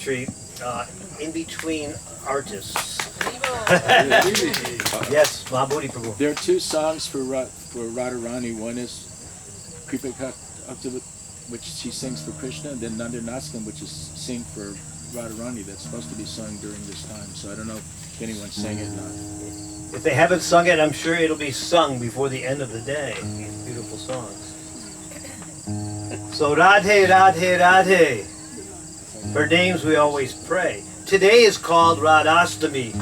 poetry in between artists. Yes, Mahabodhi Prabhu. There are two songs for Radharani. One is Kripika, which she sings for Krishna, and then Nandanastam, which is sing for Radharani. That's supposed to be sung during this time. So I don't know if anyone sang it or not. If they haven't sung it, I'm sure it'll be sung before the end of the day. These beautiful songs. So Radhe, Radhe, Radhe. Her names we always pray. Today is called Radhastami,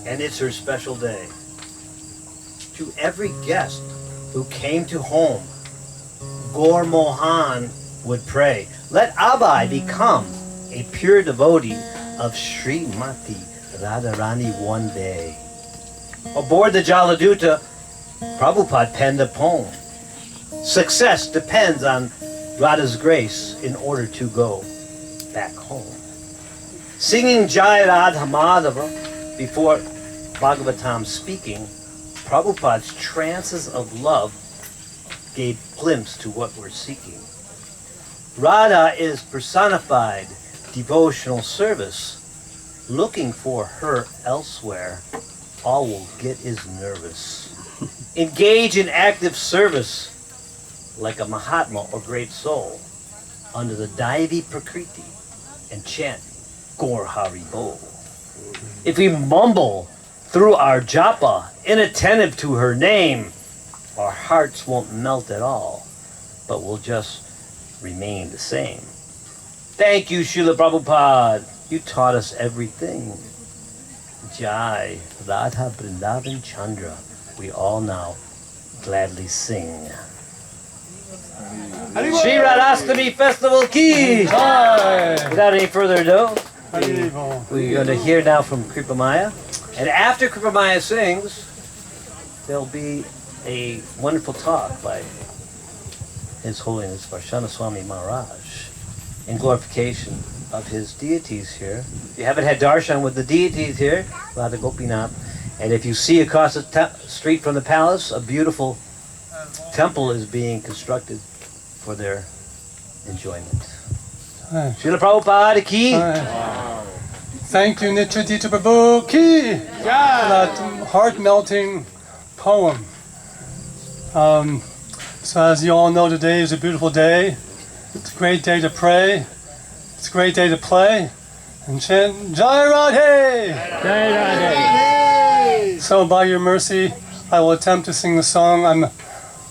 and it's her special day. To every guest who came to home, Gaur Mohan would pray, let Abai become a pure devotee of Srimati Radharani one day. Aboard the Jaladuta, Prabhupada penned a poem. Success depends on Radha's grace in order to go back home. Singing Jai Radha Madhava before Bhagavatam speaking, Prabhupada's trances of love gave glimpse to what we're seeking. Radha is personified devotional service. Looking for her elsewhere, all will get is nervous. Engage in active service like a Mahatma or great soul under the Daivi Prakriti and chant Gaur Hari Bol. If we mumble through our japa, inattentive to her name, our hearts won't melt at all, but will just remain the same. Thank you, Srila Prabhupada. You taught us everything. Jai Radha Vrindavan Chandra. We all now gladly sing. Shri Radhastami Festival Ki! Without any further ado, we're going to hear now from Kripamaya. And after Kripamaya sings, there'll be a wonderful talk by His Holiness Varsana Swami Maharaj in glorification of his deities here. If you haven't had darshan with the deities here, Radha Gopinath, and if you see across the street from the palace, a beautiful temple is being constructed for their enjoyment. Srila Prabhupada ki. Thank you, Nityadita Prabhu ki. For that heart-melting poem. So as you all know, today is a beautiful day. It's a great day to pray. It's a great day to play and chant Jai Radhe! Jai Radhe! So by your mercy, I will attempt to sing the song. I'm a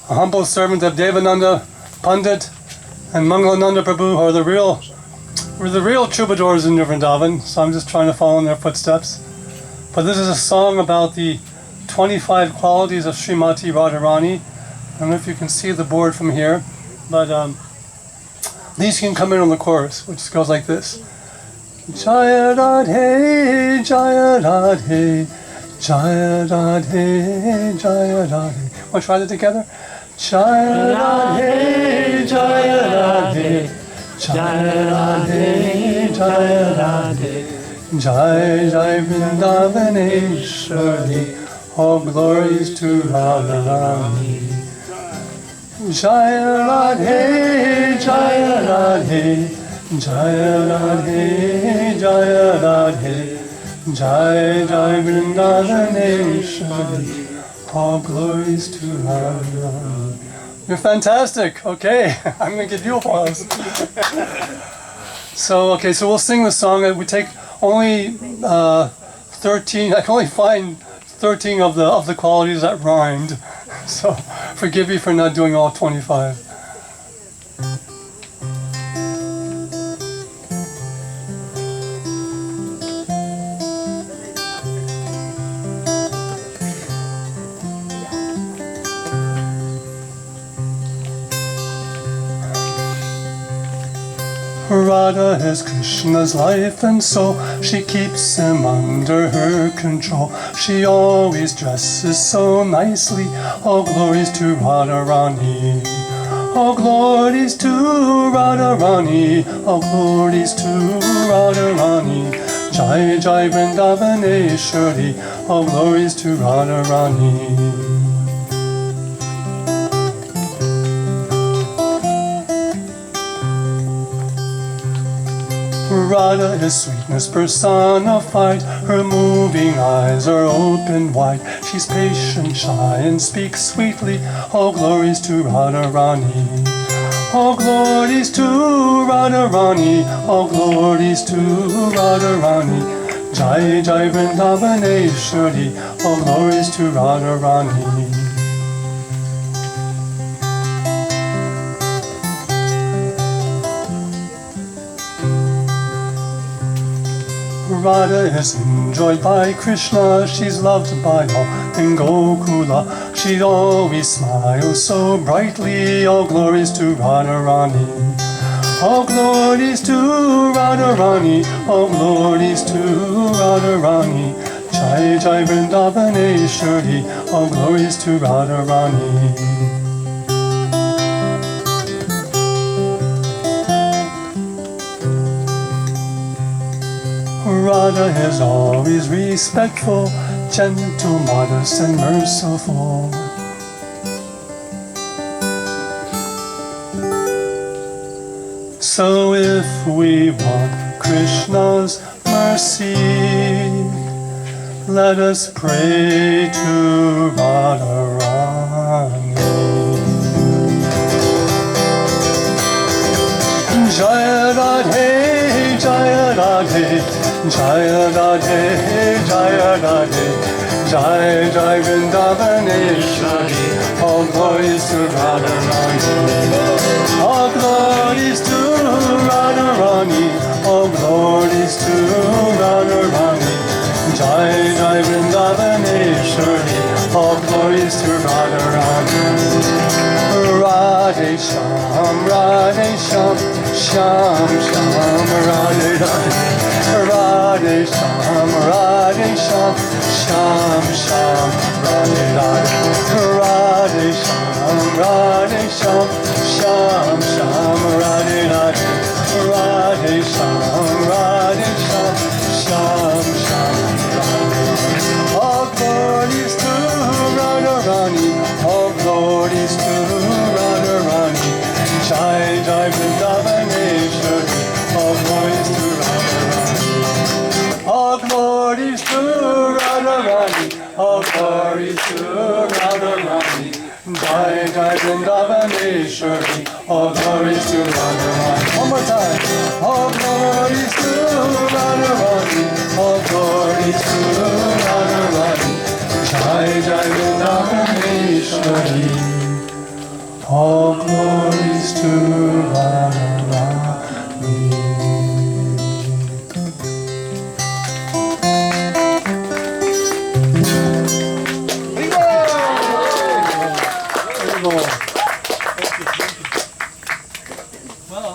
humble servant of Devananda Pandit and Mangalananda Prabhu, who are the real troubadours in Vrindavan. So I'm just trying to follow in their footsteps. But this is a song about the 25 qualities of Srimati Radharani. I don't know if you can see the board from here, but these can come in on the chorus, which goes like this. Jaya Radhe, Jaya Radhe, Jaya Radhe, Jaya Radhe. Want to try that together? Jaya Radhe, Jaya Radhe, Jaya Radhe, Jaya Radhe, Jai Jai Vrindavaneshwari, all glories to Radharani. Jaya Radhe, Jaya Radhe, Jaya Radhe, Jaya Radhe, Jai Jai Vrindavaneshwari, all glories to Radharani. You're fantastic. Okay, I'm going to give you applause. So we'll sing the song. We take only 13. I can only find 13 of the qualities that rhymed. So forgive me for not doing all 25. Radha is Krishna's life and soul. She keeps him under her control. She always dresses so nicely. All glories to Radharani. All glories to Radharani. All glories to Radharani. Jai Jai Vrindavaneshwari. All glories to Radharani. Radha is sweetness personified. Her moving eyes are open wide. She's patient, shy, and speaks sweetly. All glories to Radharani. All glories to Radharani. All glories to Radharani. Jai Jai Vrindavaneshwari. All glories to Radharani. Radha is enjoyed by Krishna, she's loved by all in Gokula. She always smiles so brightly, all glories to Radharani. All glories to Radharani, all glories to Radharani. Jai Jai Vrindavaneshwari, all glories to Radharani. Radha is always respectful, gentle, modest, and merciful. So if we want Krishna's mercy, let us pray to Radharani. Jaya Radhe, Jaya Radhe, Jaya Radhe, Jaya Radhe, Jai Jai Vrindavaneshwari. All glories to Radharani. All glories to Radharani. All glories to Radharani. Jai Jai Vrindavaneshwari. All glories to Radharani. Radhe Shyam, Radhe Shyam, Shyam Shyam, Radhe Radhe. Radhe Shyam, Radhe Shyam, Shyam Shyam, Radhe Radhe. Radhe Shyam, Radhe Shyam, Shyam Shyam, Radhe Radhe. Radhe Shyam, Radhe Shyam, Shyam Shyam, Radhe Radhe. All glories to Radharani, all glories to Radharani. Jai Jai Vrindavaneshwari, all glories to Radharani. All glories to Radharani, all glories to Radharani. Jai Jai Vrindavaneshwari, all glories to Radharani. One more time. All glories to Radharani, all glories to Radharani. Jai Jai Vrindavaneshwari, all glories to Radharani. Well,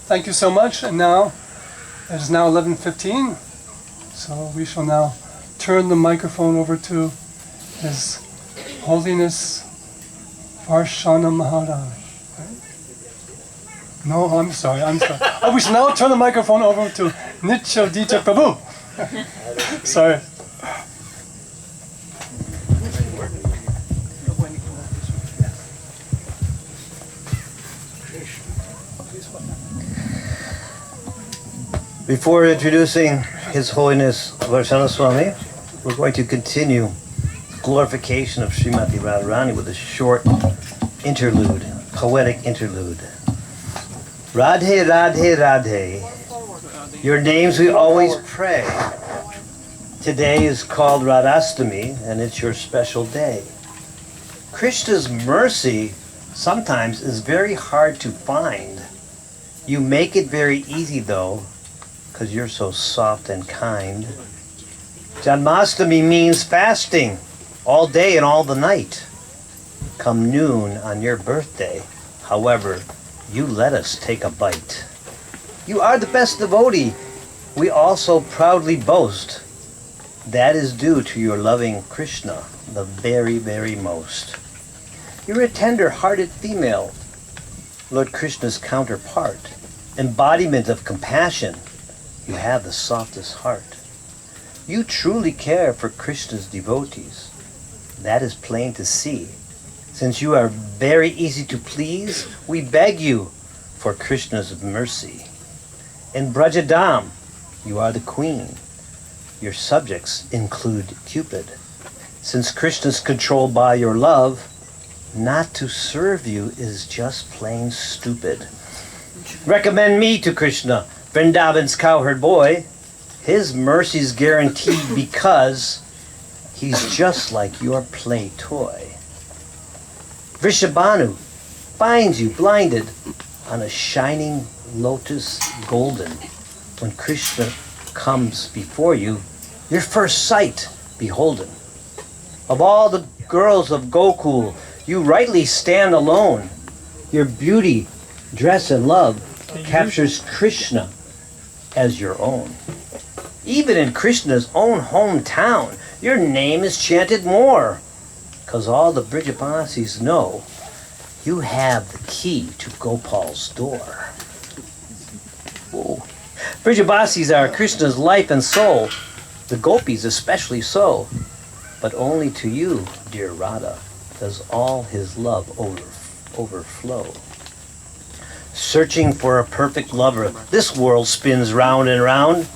thank you so much. And now, it is now 11:15, so we shall now turn the microphone over to His Holiness Varsana Maharaj. No, I'm sorry. We shall now turn the microphone over to Nitya Prabhu. Sorry. Before introducing His Holiness Varsana Swami, we're going to continue glorification of Srimati Radharani with a short interlude, poetic interlude. Radhe, Radhe, Radhe, your names we always pray. Today is called Radhastami, and it's your special day. Krishna's mercy sometimes is very hard to find. You make it very easy though, because you're so soft and kind. Janmashtami means fasting, all day and all the night. Come noon on your birthday, however, you let us take a bite. You are the best devotee, we also proudly boast. That is due to your loving Krishna, the very, very most. You're a tender-hearted female, Lord Krishna's counterpart, embodiment of compassion. You have the softest heart. You truly care for Krishna's devotees. That is plain to see. Since you are very easy to please, we beg you for Krishna's mercy. In Brajadam, you are the queen. Your subjects include Cupid. Since Krishna is controlled by your love, not to serve you is just plain stupid. Recommend me to Krishna, Vrindavan's cowherd boy. His mercy's guaranteed because he's just like your play toy. Vrishabhanu finds you blinded on a shining lotus golden. When Krishna comes before you, your first sight beholden. Of all the girls of Gokul, you rightly stand alone. Your beauty, dress, and love captures Krishna as your own. Even in Krishna's own hometown, your name is chanted more, 'cause all the Brijabasis know you have the key to Gopal's door. Whoa. Brijabasis are Krishna's life and soul, the gopis especially so. But only to you, dear Radha, does all his love overflow. Searching for a perfect lover, this world spins round and round.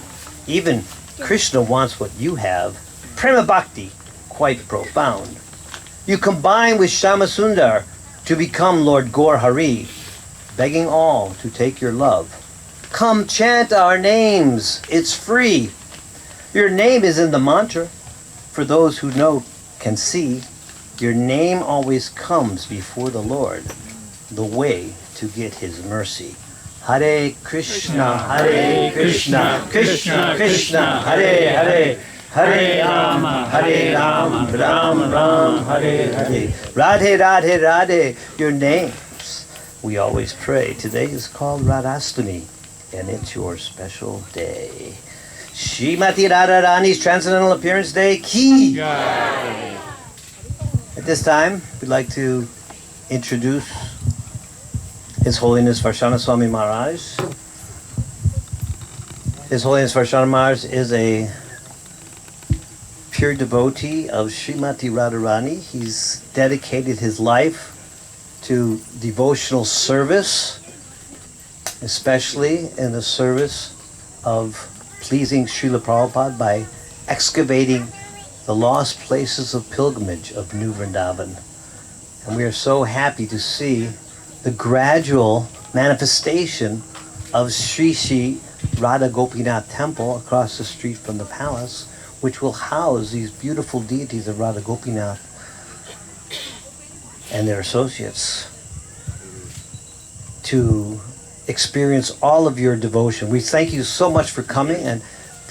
Even Krishna wants what you have, prema bhakti, quite profound. You combine with Shyamasundar to become Lord Gaur Hari, begging all to take your love. Come chant our names, it's free. Your name is in the mantra. For those who know can see, your name always comes before the Lord, the way to get his mercy. Hare Krishna, Hare Krishna, Krishna Krishna, Hare Hare, Hare Rama, Rama Ram, Hare Hare. Radhe Radhe Radhe, your names we always pray. Today is called Radhastami, and it's your special day. Srimati Radharani's Transcendental Appearance Day, Ki! At this time, we'd like to introduce His Holiness Varsana Swami Maharaj. His Holiness Varsana Maharaj is a pure devotee of Srimati Radharani. He's dedicated his life to devotional service, especially in the service of pleasing Srila Prabhupada by excavating the lost places of pilgrimage of New Vrindavan. And we are so happy to see the gradual manifestation of Sri Sri Radha Gopinath Temple across the street from the palace, which will house these beautiful deities of Radha Gopinath and their associates to experience all of your devotion. We thank you so much for coming and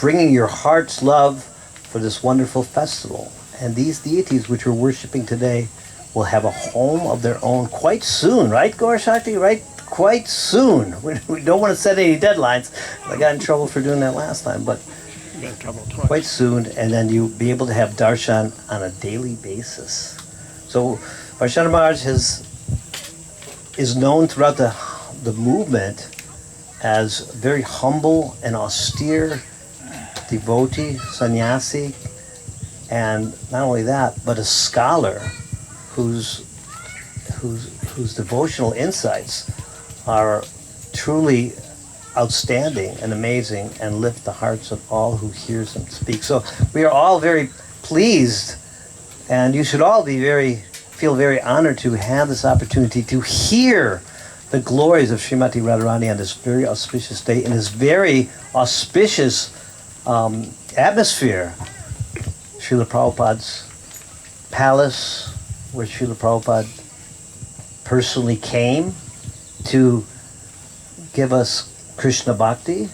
bringing your heart's love for this wonderful festival. And these deities which we're worshiping today will have a home of their own quite soon, right, Gaur Shakti? Right? Quite soon. We don't want to set any deadlines. I got in trouble for doing that last time, but You got in trouble twice. quite soon, and then you'll be able to have darshan on a daily basis. So Varsana Maharaj is known throughout the movement as very humble and austere devotee, sannyasi, and not only that, but a scholar whose devotional insights are truly outstanding and amazing and lift the hearts of all who hears him speak. So we are all very pleased, and you should all feel very honored to have this opportunity to hear the glories of Srimati Radharani on this very auspicious day, in this very auspicious atmosphere. Srila Prabhupada's palace, where Srila Prabhupada personally came to give us Krishna Bhakti,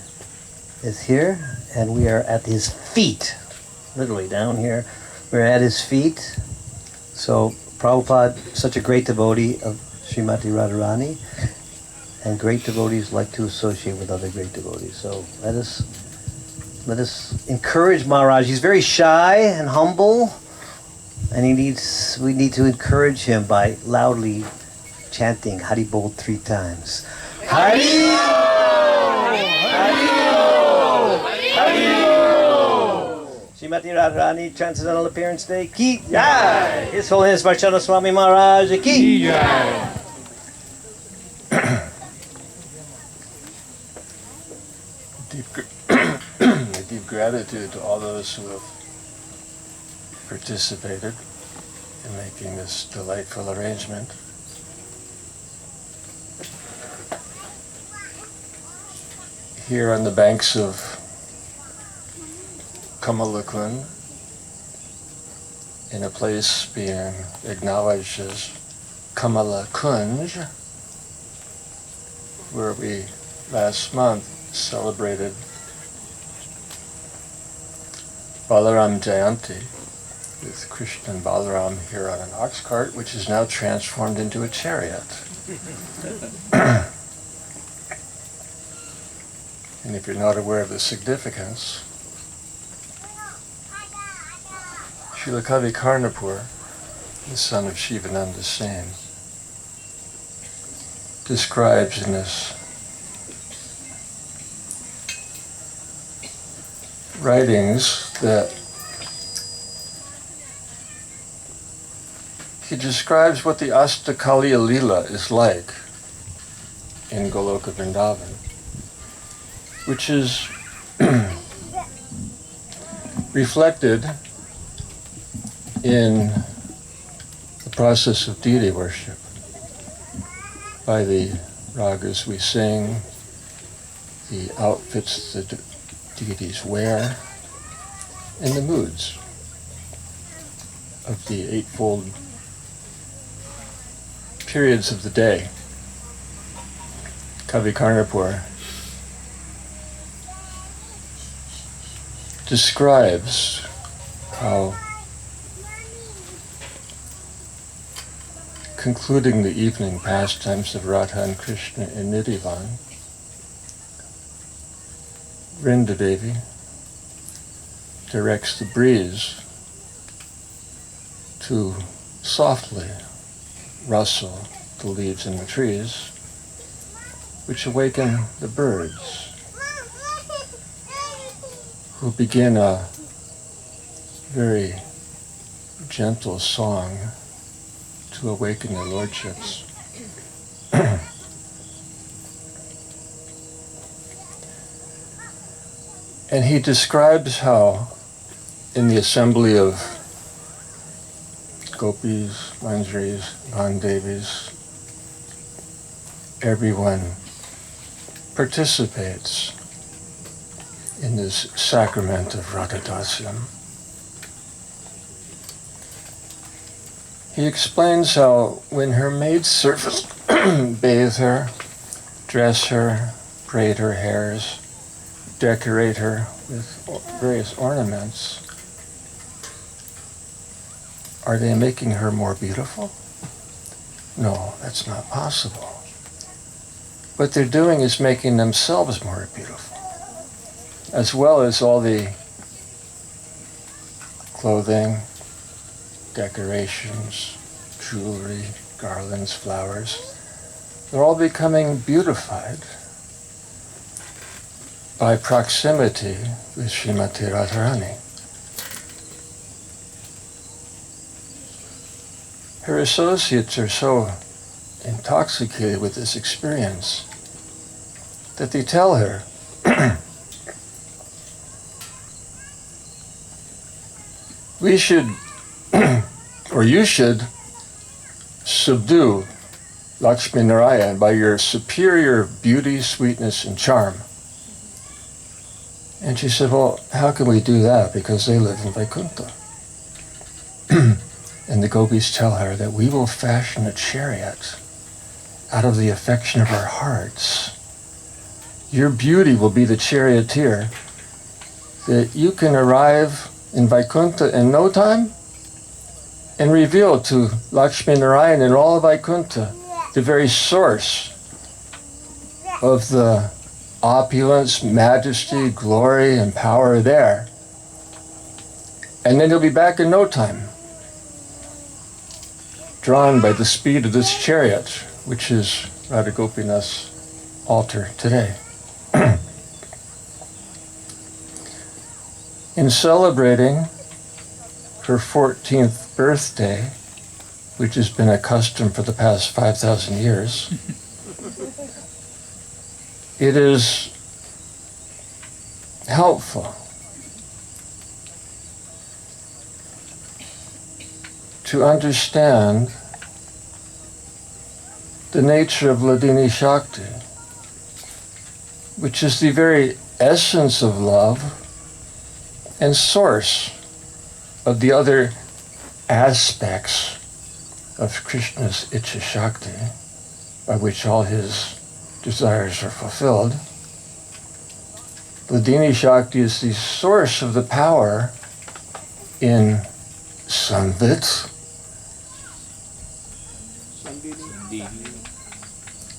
is here, and we are at his feet, literally down here. We're at his feet. So Prabhupada, such a great devotee of Srimati Radharani, and great devotees like to associate with other great devotees. So let us encourage Maharaj. He's very shy and humble, and we need to encourage him by loudly chanting Hari Bol 3 times. Hari Bol! Hari Bol! Hari Bol! Srimati Radharani Transcendental Appearance Day, Ki Jai! His Holiness Varsana Swami Maharaj, Ki Jai! deep gratitude to all those who have participated in making this delightful arrangement. Here on the banks of Kund, in a place being acknowledged as Kamala Kunj, where we last month celebrated Balaram Jayanti with Krishna and Balaram here on an ox cart, which is now transformed into a chariot. And if you're not aware of the significance, Srila Kavi Karnapur, the son of Shivananda Sen, describes in his writings that he describes what the Astakaliya Lila is like in Goloka Vrindavan, which is reflected in the process of deity worship by the ragas we sing, the outfits the deities wear, and the moods of the eightfold periods of the day. Kavi Karnapur describes how, concluding the evening pastimes of Radha and Krishna in Nidhivan, Vrindadevi directs the breeze to softly rustle the leaves in the trees, which awaken the birds, who begin a very gentle song to awaken their lordships. And he describes how in the assembly of gopis, manjaris, mandevis, everyone participates in this sacrament of Radhadasyam. He explains how when her maidservants bathe her, dress her, braid her hairs, decorate her with various ornaments, are they making her more beautiful? No, that's not possible. What they're doing is making themselves more beautiful, as well as all the clothing, decorations, jewelry, garlands, flowers. They're all becoming beautified by proximity with Srimati Radharani. Her associates are so intoxicated with this experience that they tell her, we should, or you should, subdue Lakshmi Narayan by your superior beauty, sweetness, and charm. And she said, well, how can we do that? Because they live in Vaikuntha. And the gopis tell her that we will fashion a chariot out of the affection of our hearts. Your beauty will be the charioteer, that you can arrive in Vaikuntha in no time and reveal to Lakshmi Narayan and all of Vaikuntha the very source of the opulence, majesty, glory, and power there. And then he'll be back in no time, drawn by the speed of this chariot, which is Radha Gopinath's altar today. In celebrating her 14th birthday, which has been a custom for the past 5,000 years, it is helpful to understand the nature of Ladini Shakti, which is the very essence of love and source of the other aspects of Krishna's Ichcha Shakti, by which all his desires are fulfilled. Ladini Shakti is the source of the power in Samvit,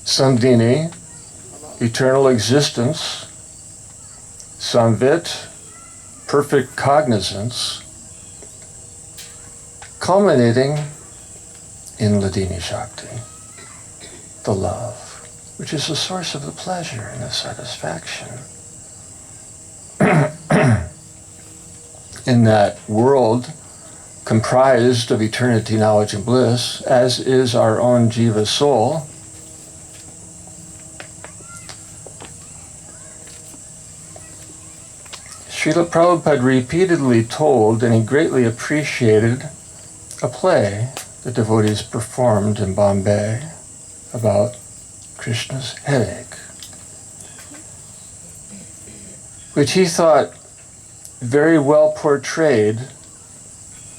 Samdini, eternal existence, Samvit, perfect cognizance, culminating in Ladini Shakti, the love, which is the source of the pleasure and the satisfaction. In that world comprised of eternity, knowledge, and bliss, as is our own jiva soul, Srila Prabhupada repeatedly told, and he greatly appreciated, a play the devotees performed in Bombay about Krishna's headache, which he thought very well portrayed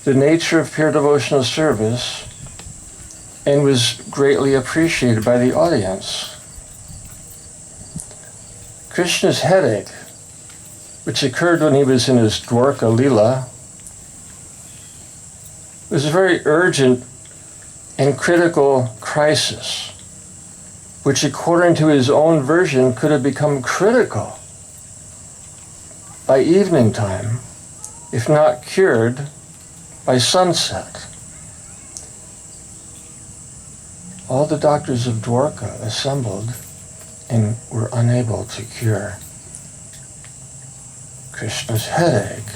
the nature of pure devotional service and was greatly appreciated by the audience. Krishna's headache, which occurred when he was in his Dwarka Lila, was a very urgent and critical crisis, which according to his own version could have become critical by evening time, if not cured by sunset. All the doctors of Dwarka assembled and were unable to cure Krishna's headache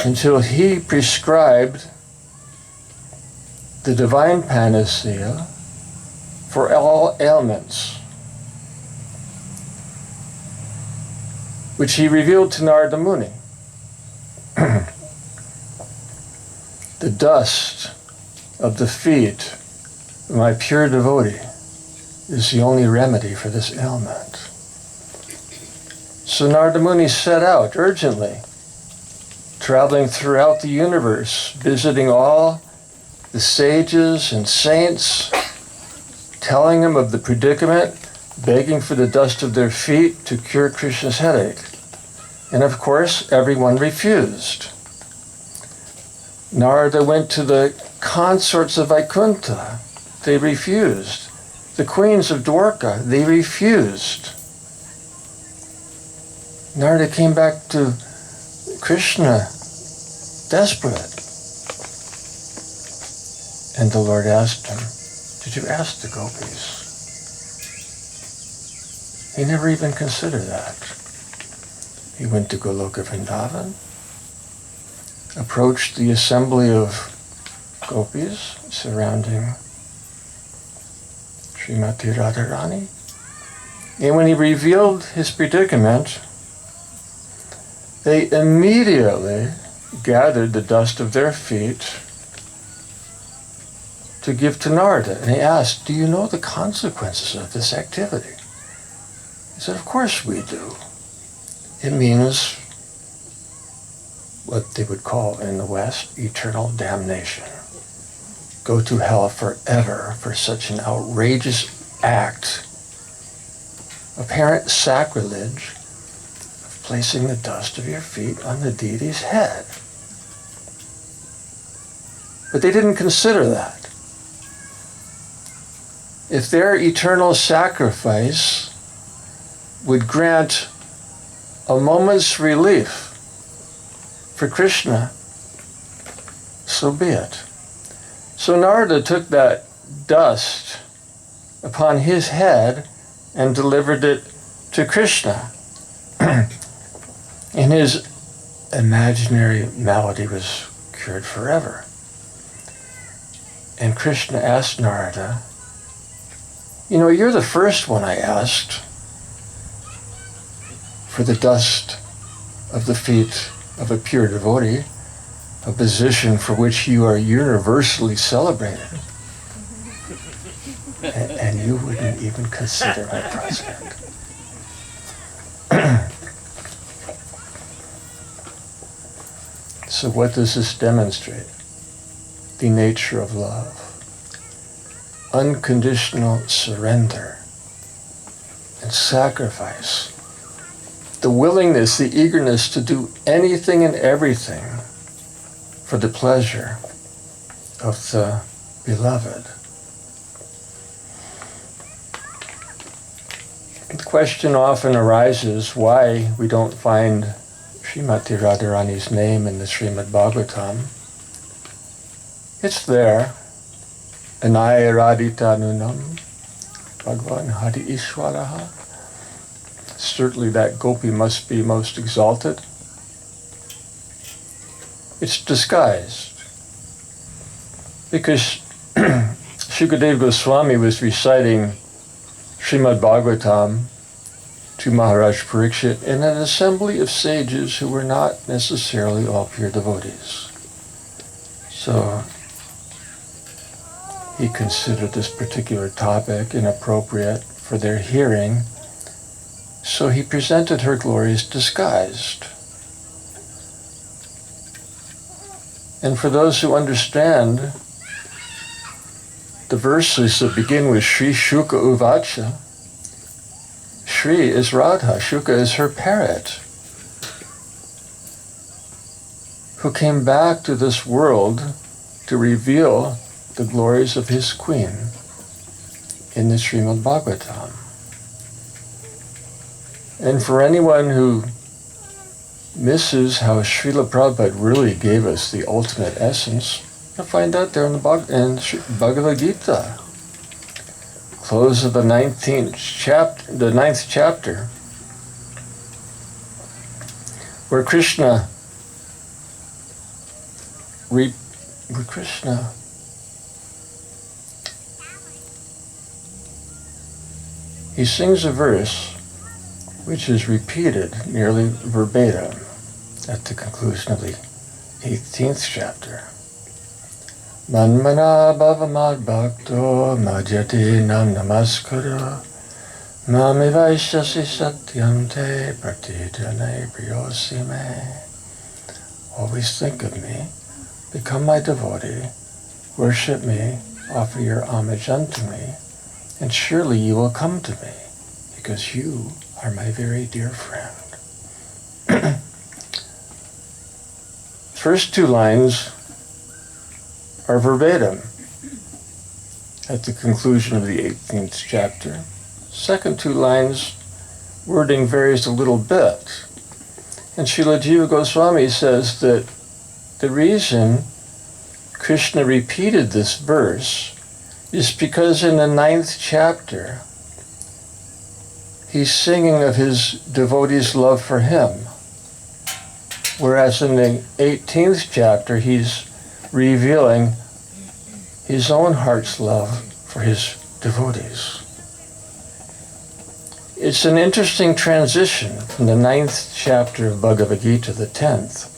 until he prescribed the divine panacea for all ailments, which he revealed to Narada Muni. The dust of the feet of my pure devotee is the only remedy for this ailment. So Narada Muni set out urgently, traveling throughout the universe, visiting all the sages and saints, telling them of the predicament, begging for the dust of their feet to cure Krishna's headache. And of course, everyone refused. Narada went to the consorts of Vaikuntha. They refused. The queens of Dwarka, they refused. Narada came back to Krishna, desperate. And the Lord asked him, "Did you ask the gopis?" He never even considered that. He went to Goloka Vrindavan, approached the assembly of gopis surrounding Srimati Radharani, and when he revealed his predicament, they immediately gathered the dust of their feet to give to Narada. And he asked, "Do you know the consequences of this activity?" He said, "Of course we do. It means what they would call in the West eternal damnation. Go to hell forever for such an outrageous act, apparent sacrilege of placing the dust of your feet on the deity's head." But they didn't consider that. If their eternal sacrifice would grant a moment's relief for Krishna, so be it. So Narada took that dust upon his head and delivered it to Krishna. And his imaginary malady was cured forever. And Krishna asked Narada, "You know, you're the first one I asked for the dust of the feet of a pure devotee. a position for which you are universally celebrated. And you wouldn't even consider my prospect. So what does this demonstrate? The nature of love. Unconditional surrender and sacrifice. The willingness, the eagerness to do anything and everything for the pleasure of the beloved. The question often arises why we don't find Srimati Radharani's name in the Srimad Bhagavatam. It's there. Anaya Radhita Nunam Bhagavan Hari Ishwaraha. Certainly that gopi must be most exalted. It's disguised. Because Shukadeva Goswami was reciting Srimad Bhagavatam to Maharaj Parikshit in an assembly of sages who were not necessarily all pure devotees. So he considered this particular topic inappropriate for their hearing, so he presented her glories disguised. And for those who understand the verses that begin with Shri Shuka Uvacha, Shri is Radha, Shuka is her parrot, who came back to this world to reveal the glories of his queen in the Srimad Bhagavatam. And for anyone who misses how Srila Prabhupada really gave us the ultimate essence, you'll find out there in the Bhagavad Gita. Close of the 19th chapter, the 9th chapter, where Krishna he sings a verse which is repeated nearly verbatim at the conclusion of the 18th chapter. Manmana bhavamad bhakto majyati nam namaskara mami vaishyasi satyante pratitane priyosi me. Always think of me, become my devotee, worship me, offer your homage unto me, and surely you will come to me, because you are my very dear friend. First two lines are verbatim at the conclusion of the 18th chapter. Second two lines, wording varies a little bit. And Srila Jiva Goswami says that the reason Krishna repeated this verse is because in the 9th chapter, he's singing of his devotee's love for him, whereas in the 18th chapter, he's revealing his own heart's love for his devotees. It's an interesting transition from the 9th chapter of Bhagavad Gita to the 10th,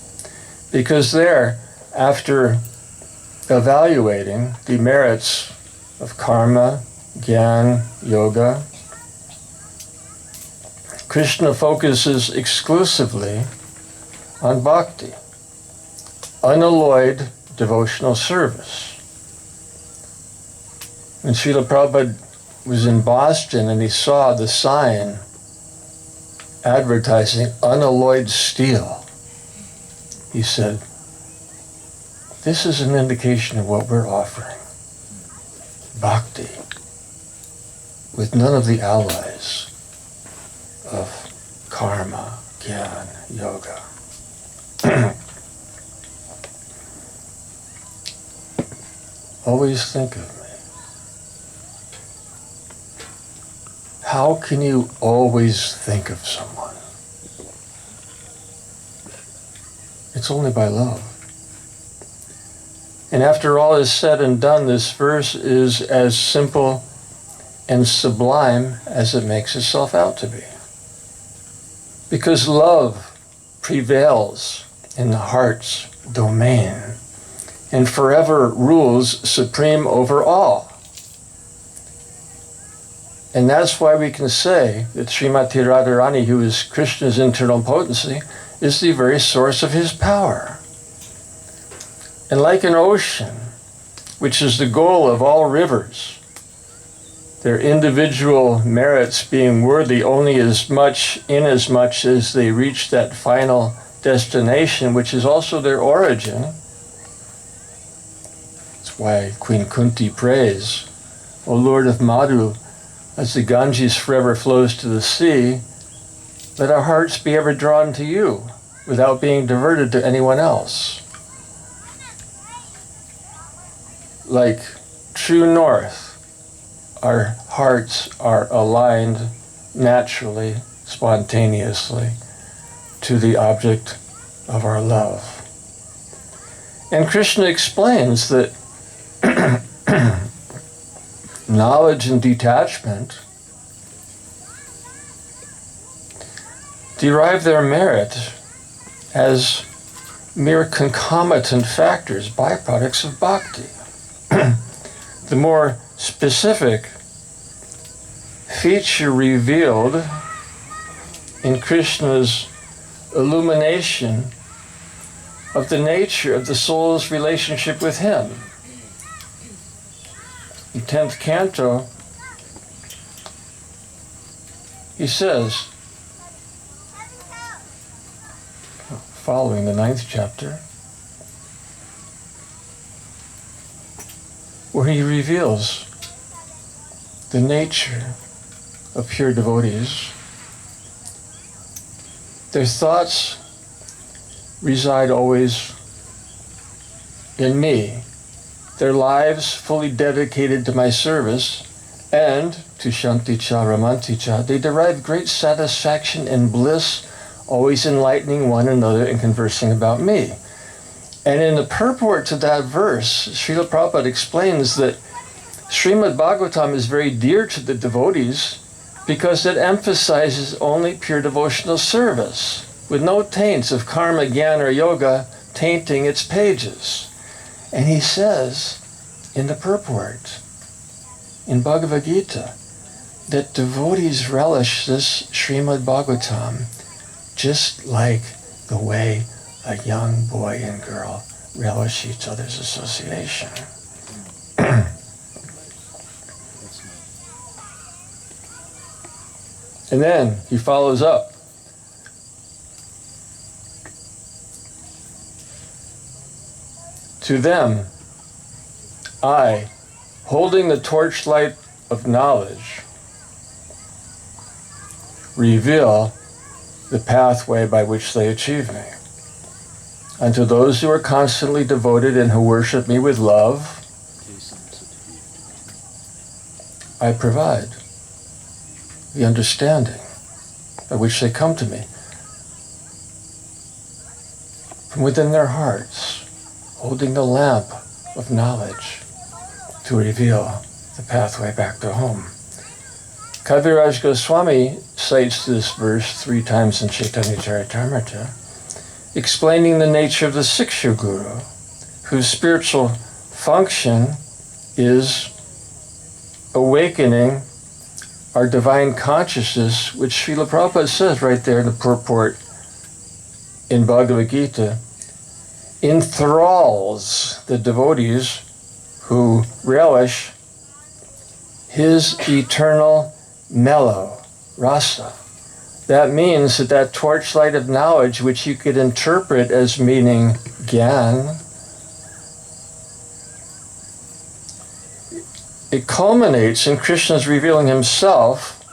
because there, after evaluating the merits of karma, jnana, yoga, Krishna focuses exclusively on bhakti, unalloyed devotional service. When Srila Prabhupada was in Boston and he saw the sign advertising unalloyed steel, he said, this is an indication of what we're offering. Bhakti, with none of the alloys of karma, jnana, yoga. Always think of me. How can you always think of someone? It's only by love. And after all is said and done, this verse is as simple and sublime as it makes itself out to be. Because love prevails in the hearts domain and forever rules supreme over all. And that's why we can say that Srimati Radharani, who is Krishna's internal potency, is the very source of his power. And like an ocean, which is the goal of all rivers, their individual merits being worthy only inasmuch as they reach that final destination, which is also their origin. That's why Queen Kunti prays, O Lord of Madhu, as the Ganges forever flows to the sea, let our hearts be ever drawn to you without being diverted to anyone else. Like true north, our hearts are aligned naturally, spontaneously, to the object of our love. And Krishna explains that knowledge and detachment derive their merit as mere concomitant factors, byproducts of bhakti. The more specific feature revealed in Krishna's illumination of the nature of the soul's relationship with him. In 10th canto, he says, following the 9th chapter, where he reveals the nature of pure devotees. Their thoughts reside always in me, their lives fully dedicated to my service, and to Shanti Cha Ramanti Cha, they derive great satisfaction and bliss, always enlightening one another and conversing about me. And in the purport to that verse, Srila Prabhupada explains that Srimad Bhagavatam is very dear to the devotees because it emphasizes only pure devotional service, with no taints of karma, jnana, or yoga tainting its pages. And he says in the purport, in Bhagavad Gita, that devotees relish this Srimad Bhagavatam just like the way a young boy and girl relish each other's association. And then he follows up. To them, I, holding the torchlight of knowledge, reveal the pathway by which they achieve me. And to those who are constantly devoted and who worship me with love, I provide the understanding by which they come to me from within their hearts, holding the lamp of knowledge to reveal the pathway back to home. Kaviraj Goswami cites this verse 3 times in Caitanya Charitamrita, explaining the nature of the Siksha Guru, whose spiritual function is awakening our divine consciousness, which Srila Prabhupada says right there in the purport in Bhagavad Gita, enthralls the devotees who relish his eternal mellow, rasa. That means that that torchlight of knowledge, which you could interpret as meaning gyan, it culminates in Krishna's revealing himself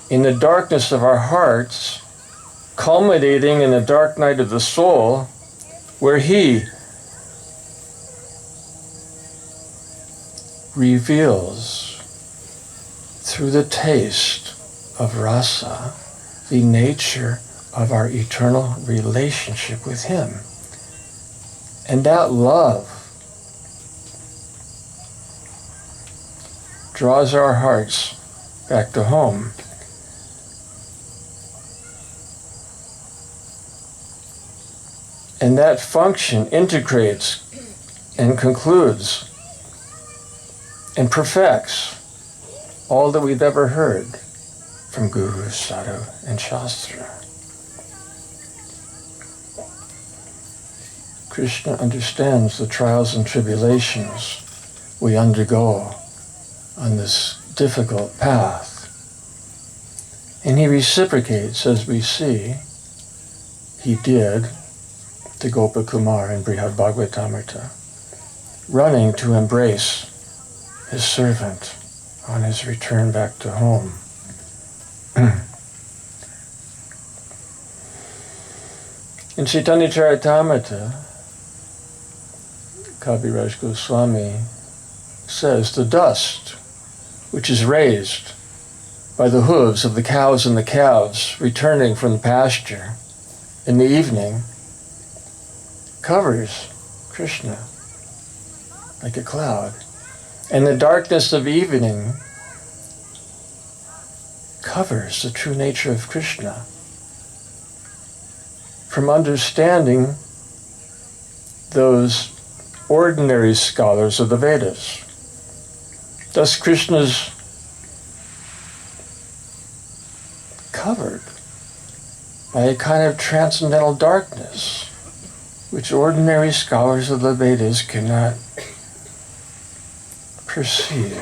in the darkness of our hearts, culminating in the dark night of the soul, where he reveals through the taste of rasa the nature of our eternal relationship with him. And that love draws our hearts back to home. And that function integrates and concludes and perfects all that we've ever heard from Guru, Sadhu, and Shastra. Krishna understands the trials and tribulations we undergo on this difficult path. And he reciprocates, as we see, he did to Gopakumar in Brihad Bhagavatamrita, running to embrace his servant on his return back to home. In Caitanya Charitamrita, Kaviraj Goswami says, the dust which is raised by the hooves of the cows and the calves returning from the pasture in the evening covers Krishna like a cloud. And the darkness of evening covers the true nature of Krishna from understanding those ordinary scholars of the Vedas. Thus Krishna's covered by a kind of transcendental darkness which ordinary scholars of the Vedas cannot perceive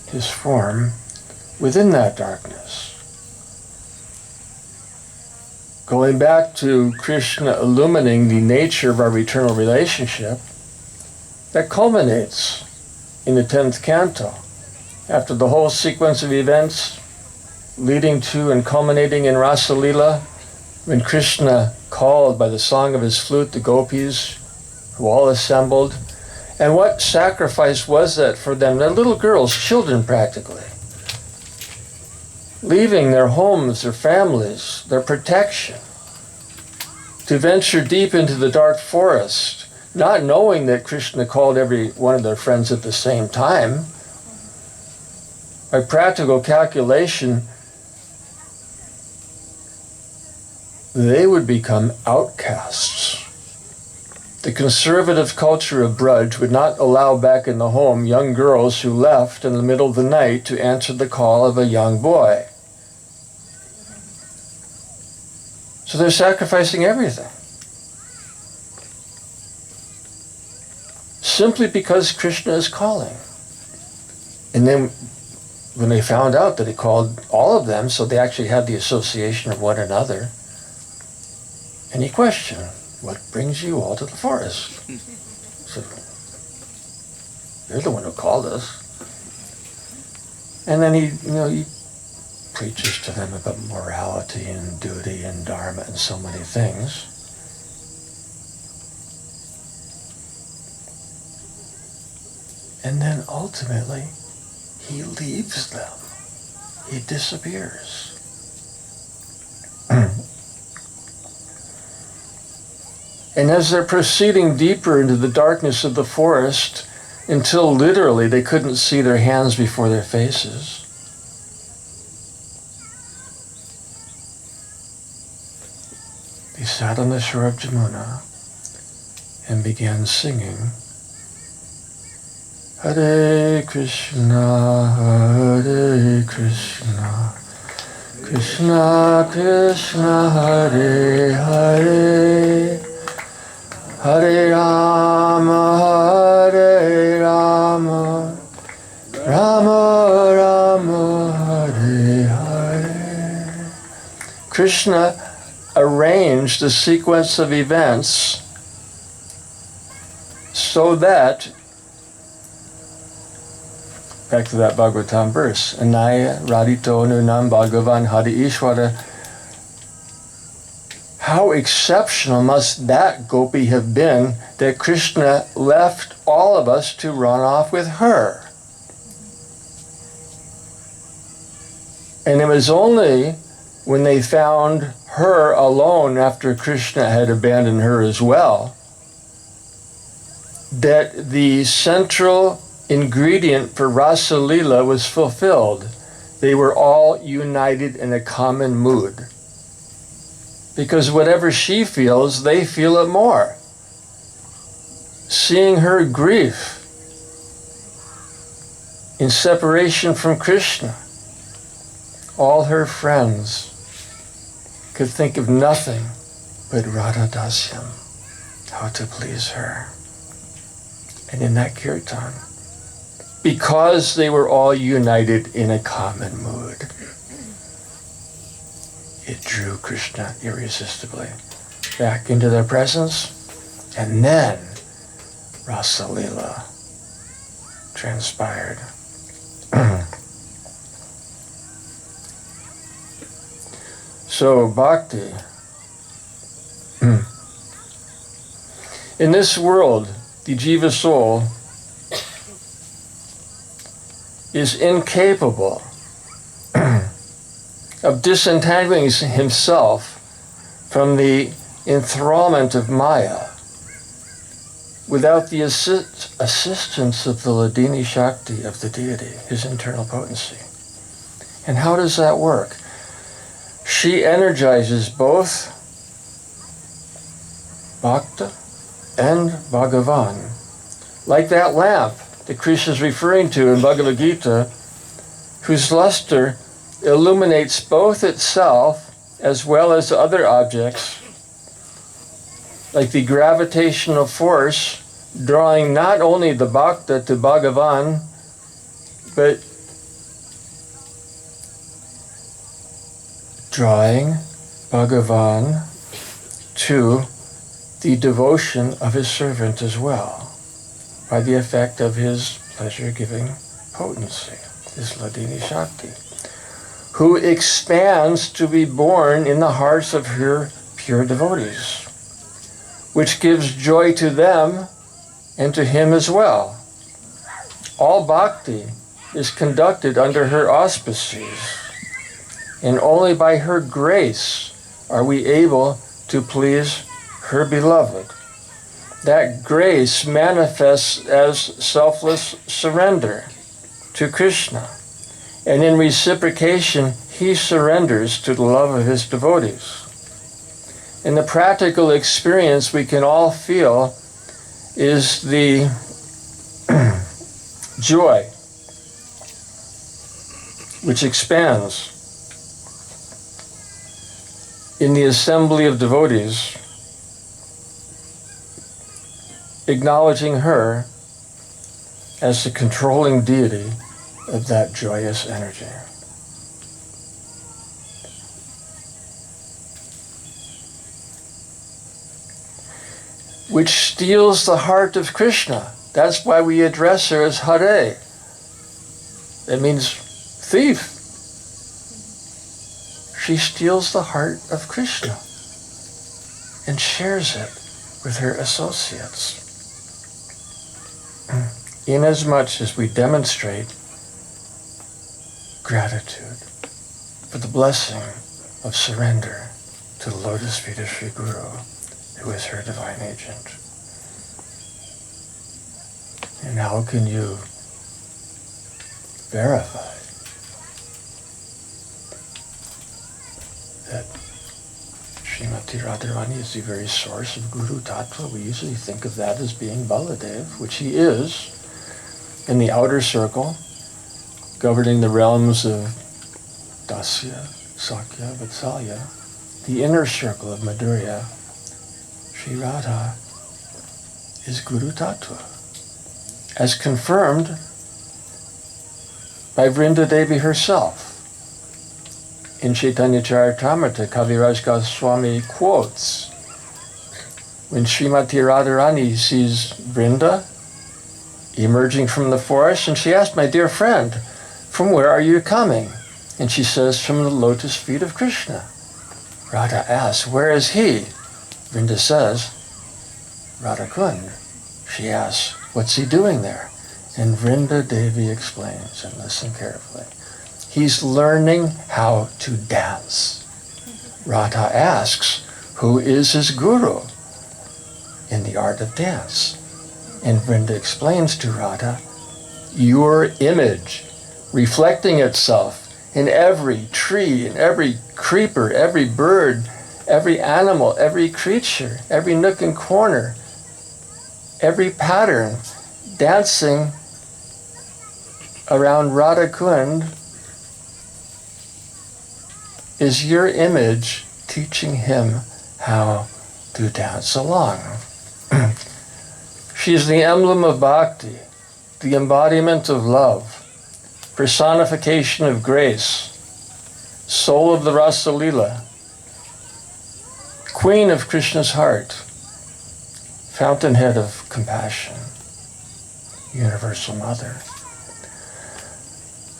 his form within that darkness. Going back to Krishna illumining the nature of our eternal relationship, that culminates in the 10th canto. After the whole sequence of events leading to and culminating in Rasa Lila, when Krishna called by the song of his flute the gopis, who all assembled. And what sacrifice was that for them? They're little girls, children practically, leaving their homes, their families, their protection, to venture deep into the dark forest, not knowing that Krishna called every one of their friends at the same time. By practical calculation, they would become outcasts. The conservative culture of Braj would not allow back in the home young girls who left in the middle of the night to answer the call of a young boy. So they're sacrificing everything, simply because Krishna is calling. And then when they found out that he called all of them, so they actually had the association of one another, and he questioned, what brings you all to the forest? So, you're the one who called us. And then he preaches to them about morality and duty and dharma and so many things. And then ultimately, he leaves them. He disappears. And as they're proceeding deeper into the darkness of the forest, until literally they couldn't see their hands before their faces, they sat on the shore of Jamuna and began singing, Hare Krishna, Hare Krishna, Krishna Krishna, Hare Hare, Hare Rama, Hare Rama, Rama Rama, Hare Hare. Krishna arranged a sequence of events so that, back to that Bhagavatam verse, Anaya Radito Nunam Bhagavan Hari Ishwara. How exceptional must that gopi have been that Krishna left all of us to run off with her? And it was only when they found her alone after Krishna had abandoned her as well that the central ingredient for Rasa Lila was fulfilled. They were all united in a common mood. because whatever she feels, they feel it more. Seeing her grief in separation from Krishna, all her friends could think of nothing but Radha Dasyam, how to please her. And in that kirtan, because they were all united in a common mood, it drew Krishna irresistibly back into their presence, and then Rasa Lila transpired. So, bhakti. In this world, the jiva soul is incapable of disentangling himself from the enthrallment of Maya without the assistance of the Ladini Shakti of the deity, his internal potency. And how does that work? She energizes both Bhakta and Bhagavan. Like that lamp that Krishna is referring to in Bhagavad Gita, whose luster illuminates both itself as well as other objects, like the gravitational force drawing not only the Bhakta to Bhagavan, but drawing Bhagavan to the devotion of his servant as well, by the effect of his pleasure-giving potency, his Ladini Shakti, who expands to be born in the hearts of her pure devotees, which gives joy to them and to him as well. All bhakti is conducted under her auspices, and only by her grace are we able to please her beloved. That grace manifests as selfless surrender to Krishna, and in reciprocation, he surrenders to the love of his devotees. In the practical experience we can all feel is the joy which expands in the assembly of devotees, acknowledging her as the controlling deity of that joyous energy. Which steals the heart of Krishna. That's why we address her as Hare. That means thief. She steals the heart of Krishna and shares it with her associates. Inasmuch as we demonstrate gratitude for the blessing of surrender to the lotus feet of Sri Guru, who is her divine agent. And how can you verify that Srimati Radharani is the very source of Guru Tattva? We usually think of that as being Baladev, which he is, in the outer circle, governing the realms of Dasya, Sakya, Vatsalya. The inner circle of Madhurya, Sri Radha, is Guru Tattva, as confirmed by Vrinda Devi herself. In Caitanya Charitamrita, Kaviraj Goswami quotes, when Srimati Radharani sees Vrinda emerging from the forest, and she asked, "My dear friend, from where are you coming?" And she says, "From the lotus feet of Krishna." Radha asks, "Where is he?" Vrinda says, "Radha Kund." She asks, "What's he doing there?" And Vrinda Devi explains, and listen carefully, "He's learning how to dance." Radha asks, "Who is his guru in the art of dance?" And Vrinda explains to Radha, "Your image, reflecting itself in every tree, in every creeper, every bird, every animal, every creature, every nook and corner, every pattern dancing around Radha Kund is your image teaching him how to dance along. She is the emblem of bhakti, the embodiment of love, personification of grace, soul of the Rasa Lila, queen of Krishna's heart, fountainhead of compassion, universal mother,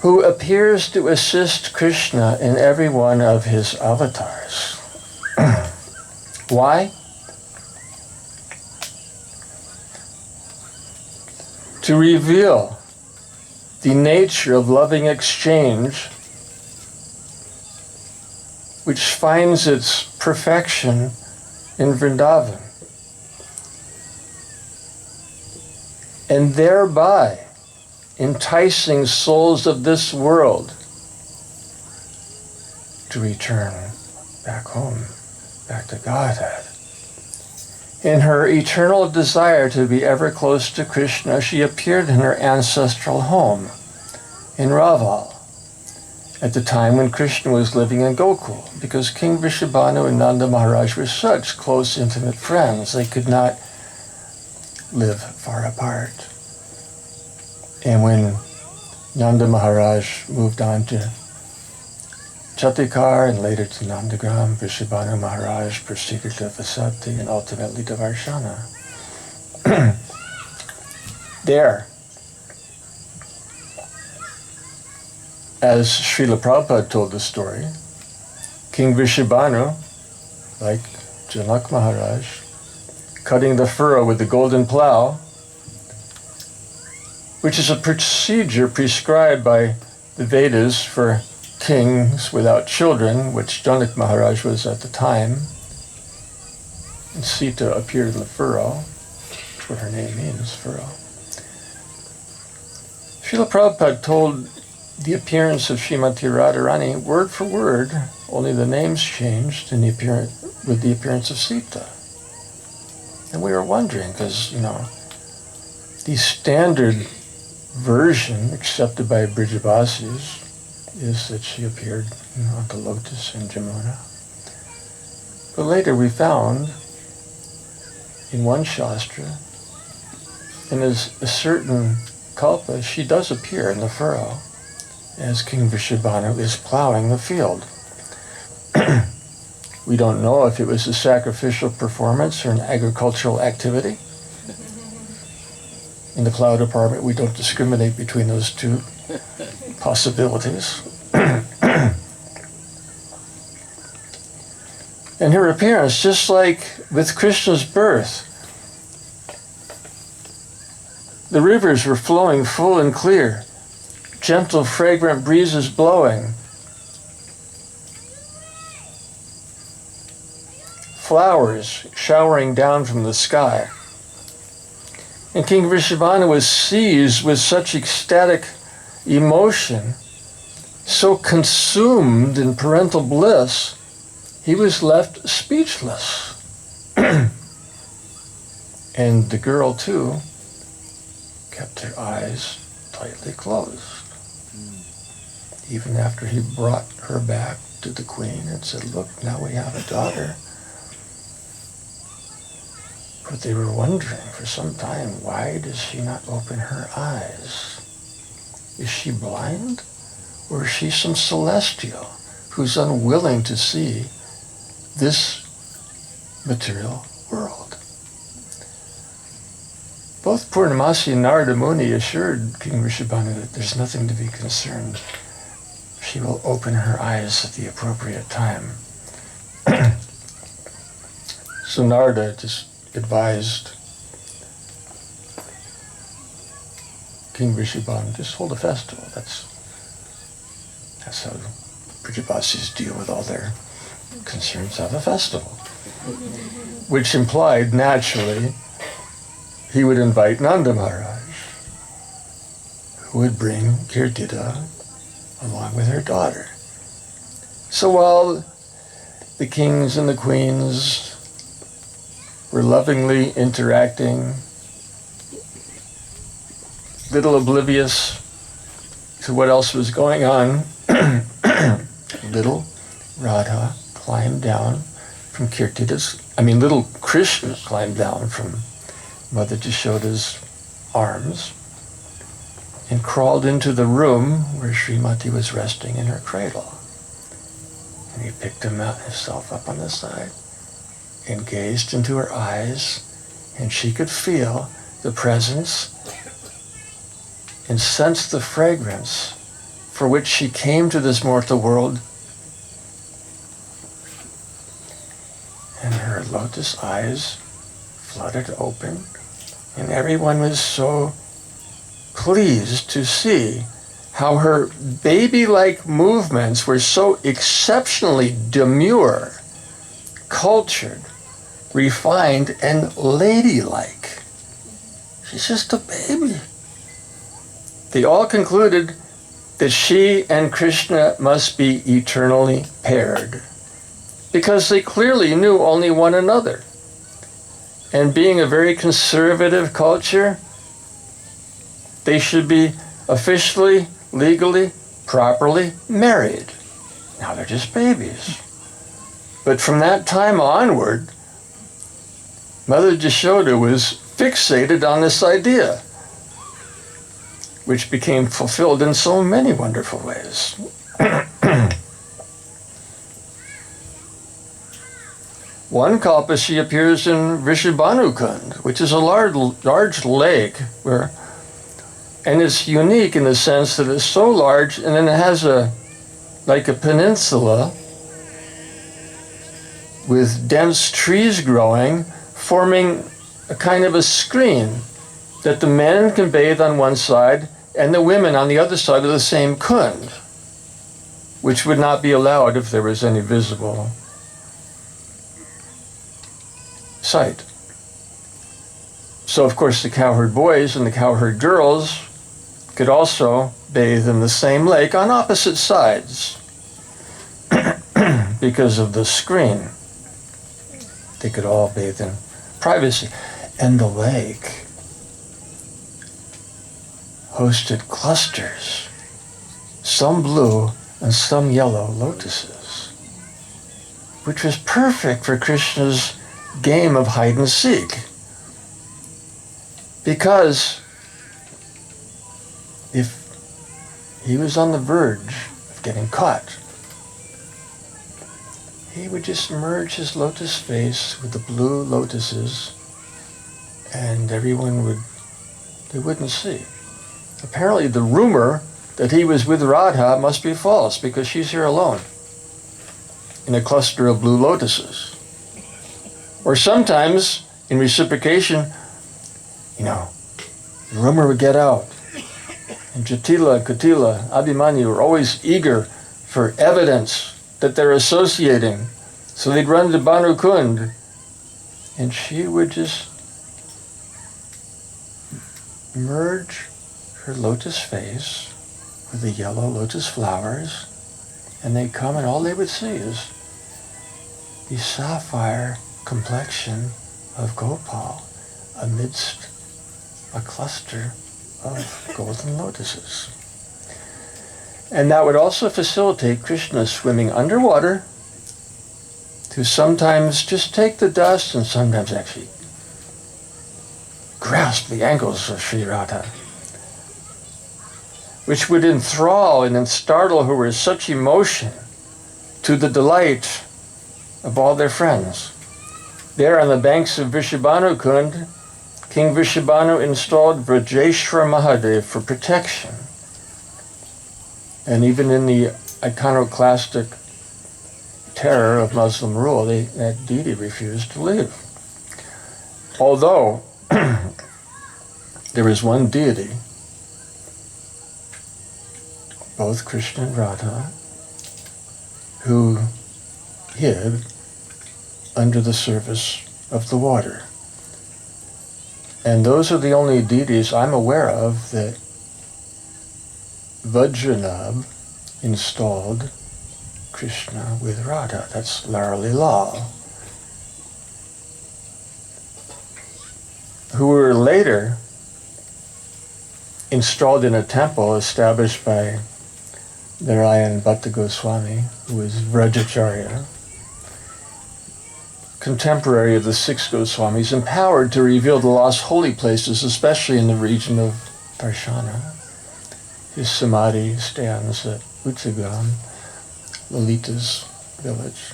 who appears to assist Krishna in every one of his avatars. Why? To reveal the nature of loving exchange, which finds its perfection in Vrindavan, and thereby enticing souls of this world to return back home, back to Godhead. In her eternal desire to be ever close to Krishna, she appeared in her ancestral home in Raval at the time when Krishna was living in Gokul, because King Vrishabhanu and Nanda Maharaj were such close, intimate friends. They could not live far apart. And when Nanda Maharaj moved on to Chatikar and later to Nandagram, Vrishabhanu Maharaj proceeded to Vasati and ultimately to Varsana. There, as Srila Prabhupada told the story, King Vrishabhanu, like Janak Maharaj, cutting the furrow with the golden plow, which is a procedure prescribed by the Vedas for kings without children, which Janak Maharaj was at the time. And Sita appeared in the furrow, that's what her name means, furrow. Srila Prabhupada told the appearance of Srimati Radharani word for word, only the names changed in with the appearance of Sita. And we were wondering, because, the standard version accepted by Brijavasis is that she appeared on the lotus in Jamuna. But later we found in one Shastra, in a certain kalpa, she does appear in the furrow as King Vrishabhanu is plowing the field. We don't know if it was a sacrificial performance or an agricultural activity. In the plow department, we don't discriminate between those two possibilities. And her appearance, just like with Krishna's birth, the rivers were flowing full and clear, gentle, fragrant breezes blowing, flowers showering down from the sky. And King Vrishabhanu was seized with such ecstatic emotion, so consumed in parental bliss, he was left speechless. And the girl, too, kept her eyes tightly closed. Even after he brought her back to the queen and said, "Look, now we have a daughter." But they were wondering for some time, why does she not open her eyes? Is she blind? Or is she some celestial who's unwilling to see this material world? Both Purnamasi and Narada Muni assured King Vrishabhanu that there's nothing to be concerned. She will open her eyes at the appropriate time. So Narada just advised King Vrishabhanu, just hold a festival. That's how Brijavasis deal with all their concerns, have a festival. Which implied, naturally, he would invite Nanda Maharaj, who would bring Kirtida along with her daughter. So while the kings and the queens were lovingly interacting, little oblivious to what else was going on. Little Radha climbed down from little Krishna climbed down from Mother Jashoda's arms and crawled into the room where Srimati was resting in her cradle. And he picked himself up on the side and gazed into her eyes, and she could feel the presence and sense the fragrance for which she came to this mortal world. And her lotus eyes fluttered open, and everyone was so pleased to see how her baby-like movements were so exceptionally demure, cultured, refined, and ladylike. She's just a baby. They all concluded that she and Krishna must be eternally paired, because they clearly knew only one another. And being a very conservative culture, they should be officially, legally, properly married. Now they're just babies. But from that time onward, Mother Jashoda was fixated on this idea, which became fulfilled in so many wonderful ways. One kalpa she appears in Vrishabhanu Kund, which is a large lake and it's unique in the sense that it's so large, and then it has like a peninsula with dense trees growing, forming a kind of a screen that the men can bathe on one side and the women on the other side of the same kund, which would not be allowed if there was any visible sight. So of course the cowherd boys and the cowherd girls could also bathe in the same lake on opposite sides because of the screen. They could all bathe in privacy. And the lake hosted clusters, some blue and some yellow lotuses, which was perfect for Krishna's game of hide and seek. Because if he was on the verge of getting caught, he would just merge his lotus face with the blue lotuses, and everyone wouldn't see. Apparently the rumor that he was with Radha must be false, because she's here alone in a cluster of blue lotuses. Or sometimes, in reciprocation, the rumor would get out. And Jatila, Kutila, Abhimanyu were always eager for evidence that they're associating. So they'd run to Bhanu Kund, and she would just merge her lotus face with the yellow lotus flowers, and they'd come, and all they would see is the sapphire complexion of Gopal amidst a cluster of golden lotuses. And that would also facilitate Krishna swimming underwater to sometimes just take the dust and sometimes actually grasp the ankles of Sri Radha, which would enthrall and startle her with such emotion to the delight of all their friends. There on the banks of Vrishabhanu Kund, King Vrishabhanu installed Vrajeshwar Mahadev for protection. And even in the iconoclastic terror of Muslim rule, that deity refused to leave. Although there is one deity, both Krishna and Radha, who hid under the surface of the water. And those are the only deities I'm aware of that Vajranabh installed Krishna with Radha. That's Rasa Lila, who were later installed in a temple established by Narayan Bhatta Goswami, who was Vrajacharya, contemporary of the six Goswamis, empowered to reveal the lost holy places, especially in the region of Varsana. His samadhi stands at Uttagam, Lalita's village.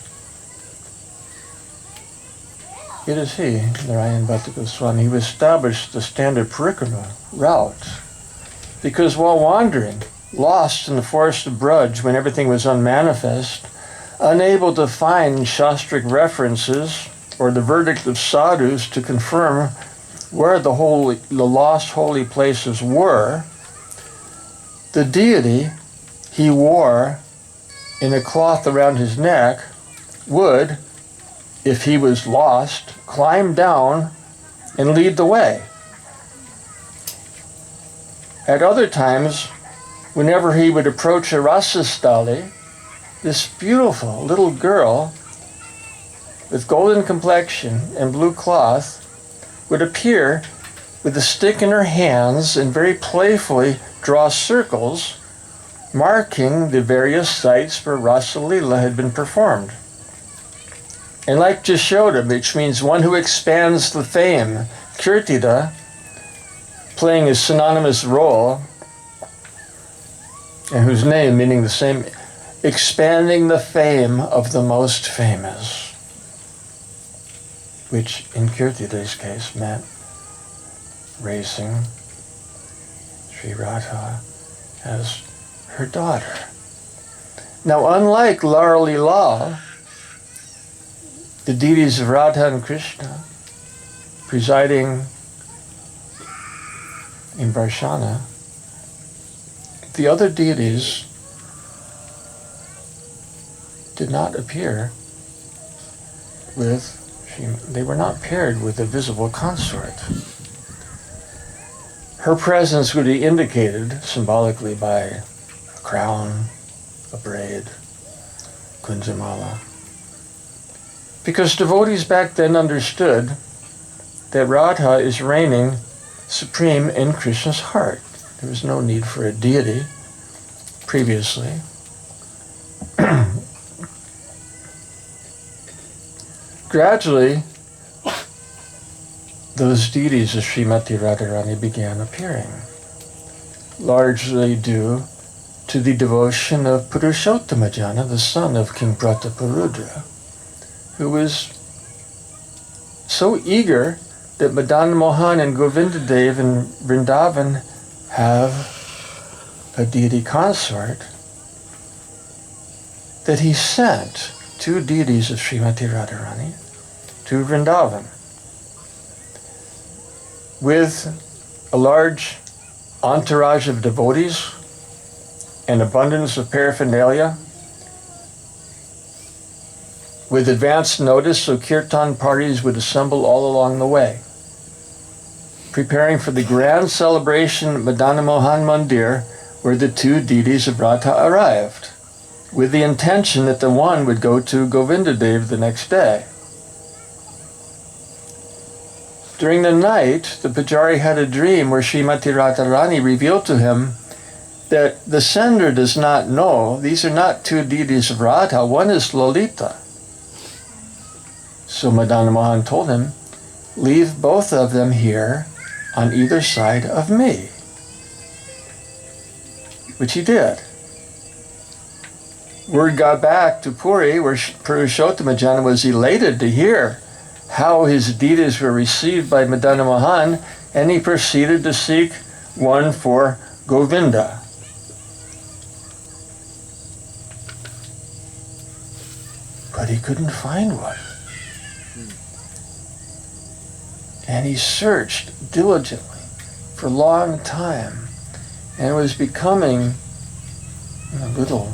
It is he, Narayan Bhatta Goswami, who established the standard parikrama route, because while wandering, lost in the forest of Braj when everything was unmanifest, unable to find shastric references or the verdict of sadhus to confirm where the lost holy places were, the deity he wore in a cloth around his neck would, if he was lost, climb down and lead the way. At other times, whenever he would approach a rasastali, this beautiful little girl with golden complexion and blue cloth would appear with a stick in her hands and very playfully draw circles marking the various sites where Rasa Lila had been performed. And like Jashoda, which means one who expands the fame, Kirtida, playing a synonymous role, and whose name meaning the same, expanding the fame of the most famous, which in Kirtida's case meant raising Sri Radha as her daughter. Now, unlike Rasa Lila, the deities of Radha and Krishna presiding in Varsana, the other deities did not appear they were not paired with a visible consort. Her presence would be indicated symbolically by a crown, a braid, kunjamala. Because devotees back then understood that Radha is reigning supreme in Krishna's heart. There was no need for a deity previously. Gradually, those deities of Srimati Radharani began appearing, largely due to the devotion of Purushottamajana, the son of King Prataparudra, who was so eager that Madan Mohan and Govindadev in Vrindavan have a deity consort, that he sent two deities of Srimati Radharani to Vrindavan with a large entourage of devotees and abundance of paraphernalia, with advance notice so kirtan parties would assemble all along the way, preparing for the grand celebration at Madana Mohan Mandir, where the two deities of Radha arrived, with the intention that the one would go to Govindadev the next day. During the night, the Pujari had a dream where Srimati Radharani revealed to him that the sender does not know, these are not two deities of Radha, one is Lalita. So Madana Mohan told him, leave both of them here on either side of me, which he did. Word got back to Puri, where Purushottamajana was elated to hear how his deities were received by Madana Mohan, and he proceeded to seek one for Govinda. But he couldn't find one. And he searched diligently for a long time and was becoming a little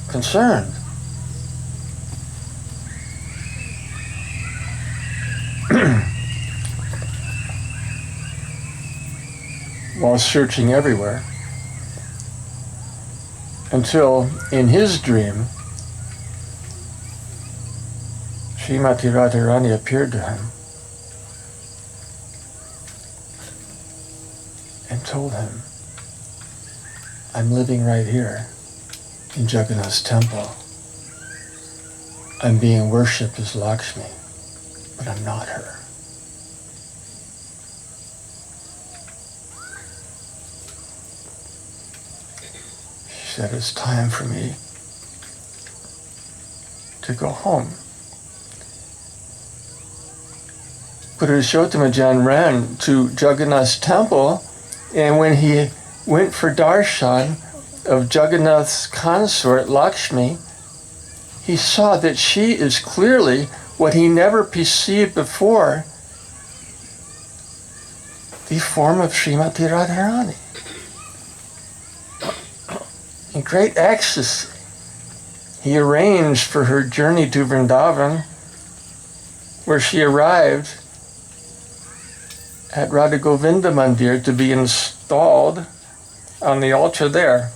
concerned. While searching everywhere, until in his dream, Srimati Radharani appeared to him and told him, I'm living right here in Jagannath's temple. I'm being worshipped as Lakshmi, but I'm not her. She said, it's time for me to go home. Purushotamajan ran to Jagannath's temple, and when he went for darshan of Jagannath's consort, Lakshmi, he saw that she is clearly what he never perceived before, the form of Srimati Radharani. In great ecstasy, he arranged for her journey to Vrindavan, where she arrived at Radha Govinda Mandir to be installed on the altar there.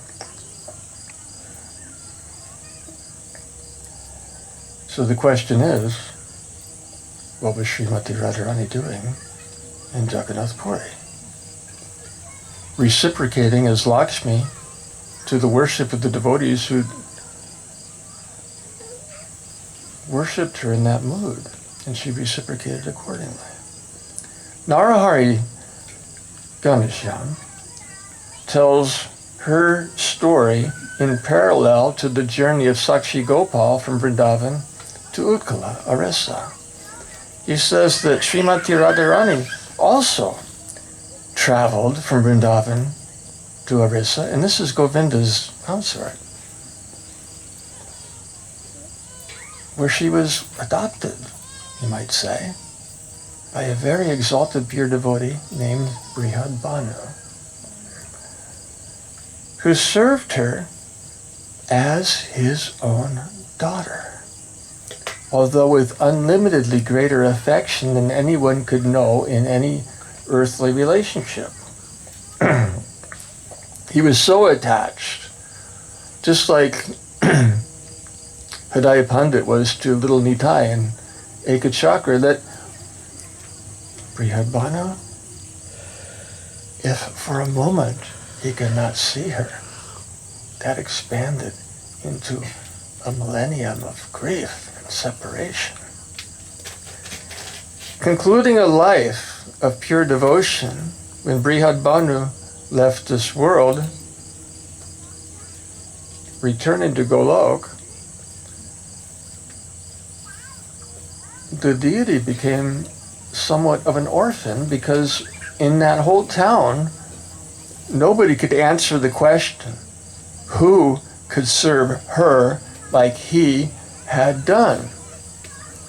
So the question is, what was Srimati Radharani doing in Jagannath Puri? Reciprocating as Lakshmi to the worship of the devotees who worshipped her in that mood, and she reciprocated accordingly. Narahari Ganeshyan tells her story in parallel to the journey of Sakshi Gopal from Vrindavan to Utkala, Orissa. He says that Srimati Radharani also traveled from Vrindavan to Orissa, and this is Govinda's consort, where she was adopted, you might say, by a very exalted pure devotee named Brihad Bhanu, who served her as his own daughter, although with unlimitedly greater affection than anyone could know in any earthly relationship. He was so attached, just like Hridaya Pandit was to little Nitai and Ekachakra, that Brihad Bhanu, if for a moment he could not see her, that expanded into a millennium of grief and separation. Concluding a life of pure devotion, when Brihad Bhanu left this world, returning to Golok, the deity became somewhat of an orphan, because in that whole town, nobody could answer the question, who could serve her like he had done?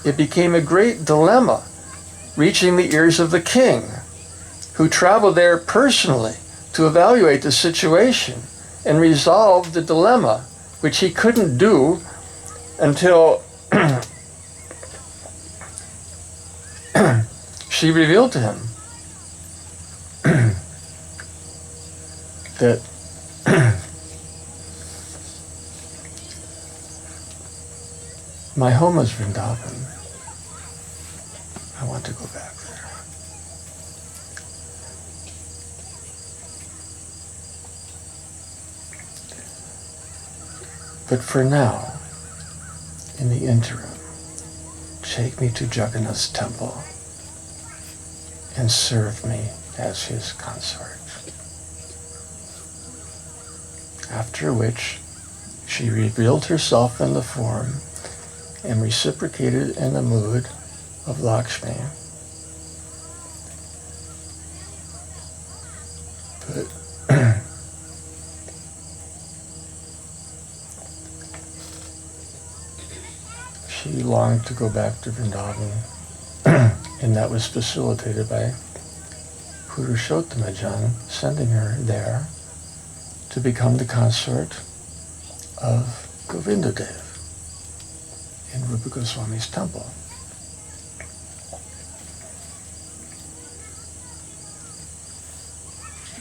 It became a great dilemma, reaching the ears of the king, who traveled there personally to evaluate the situation and resolve the dilemma, which he couldn't do until she revealed to him that my home is Vrindavan. I want to go back there. But for now, in the interim, take me to Jagannath's temple and serve me as his consort. After which, she revealed herself in the form and reciprocated in the mood of Lakshmi. But she longed to go back to Vrindavan, and that was facilitated by Purushotamajan sending her there to become the consort of Govinda Dev in Rupa Goswami's temple.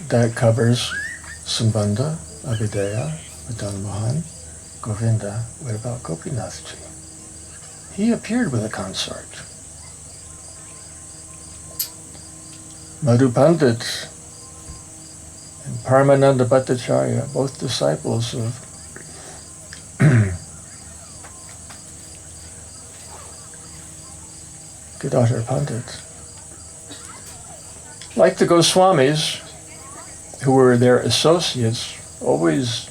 That covers Sambandha, Abhideya, Madan Mohan, Govinda, what about Gopinathji? He appeared with a consort. Madhu Pandit and Paramananda Bhattacharya, both disciples of Gadadhar Pandit. Like the Goswamis, who were their associates, always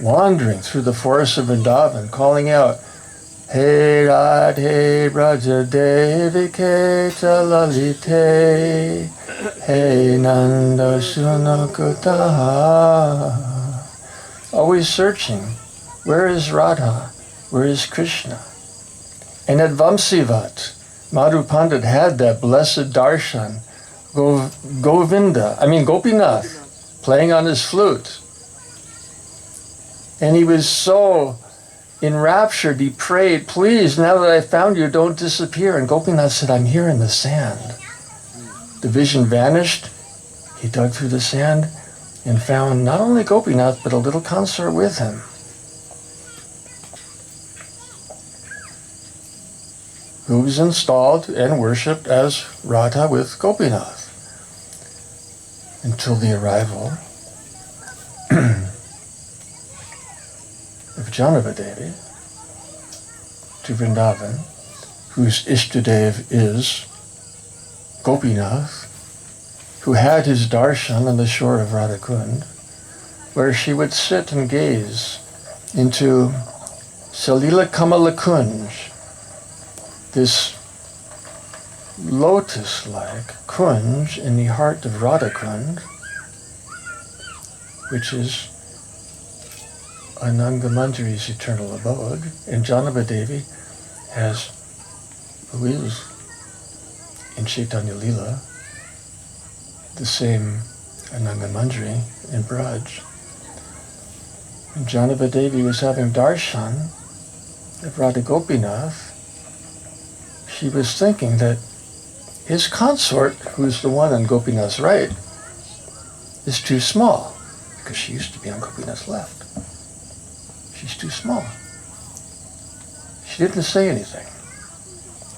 wandering through the forests of Vrindavan, calling out, Hey Radhe Braja Devike Chalalite, Hey Nanda Sunakutaha. Always searching, where is Radha? Where is Krishna? And at Vamsivat, Madhu Pandit had that blessed darshan, Gopinath, playing on his flute. And he was so enraptured, he prayed, please, now that I found you, don't disappear. And Gopinath said, I'm here in the sand. The vision vanished. He dug through the sand and found not only Gopinath, but a little consort with him. Who was installed and worshipped as Radha with Gopinath until the arrival of Jagannath to Vrindavan, whose Ishtadev is Gopinath, who had his darshan on the shore of Radha Kund, where she would sit and gaze into Salila Kamala Kunj, this lotus-like kunj in the heart of Radha Kund, which is Ananga Manjari's eternal abode, and Jagannath has, who is in Caitanya Lila, the same Ananga Manjari in Braj. When Jagannath was having darshan of Radha Gopinath, she was thinking that his consort, who's the one on Gopinath's right, is too small, because she used to be on Gopinath's left. She's too small. She didn't say anything.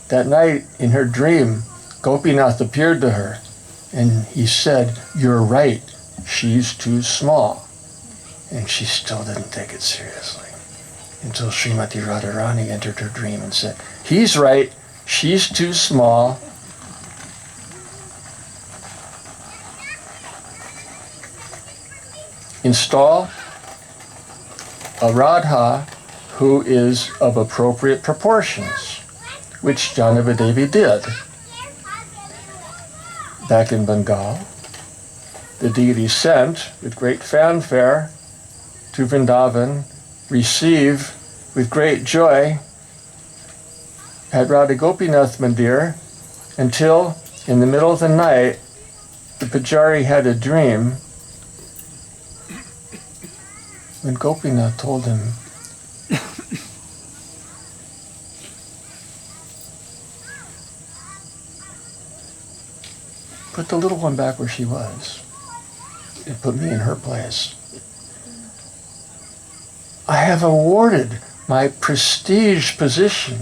That night, in her dream, Gopinath appeared to her, and he said, you're right, she's too small. And she still didn't take it seriously, until Srimati Radharani entered her dream and said, he's right, she's too small. Install a Radha who is of appropriate proportions, which Jagannath did. Back in Bengal, the deity sent with great fanfare to Vrindavan, receive with great joy at Radha Gopinath Mandir, until in the middle of the night the Pujari had a dream when Gopinath told him, put the little one back where she was and put me in her place. I have awarded my prestige position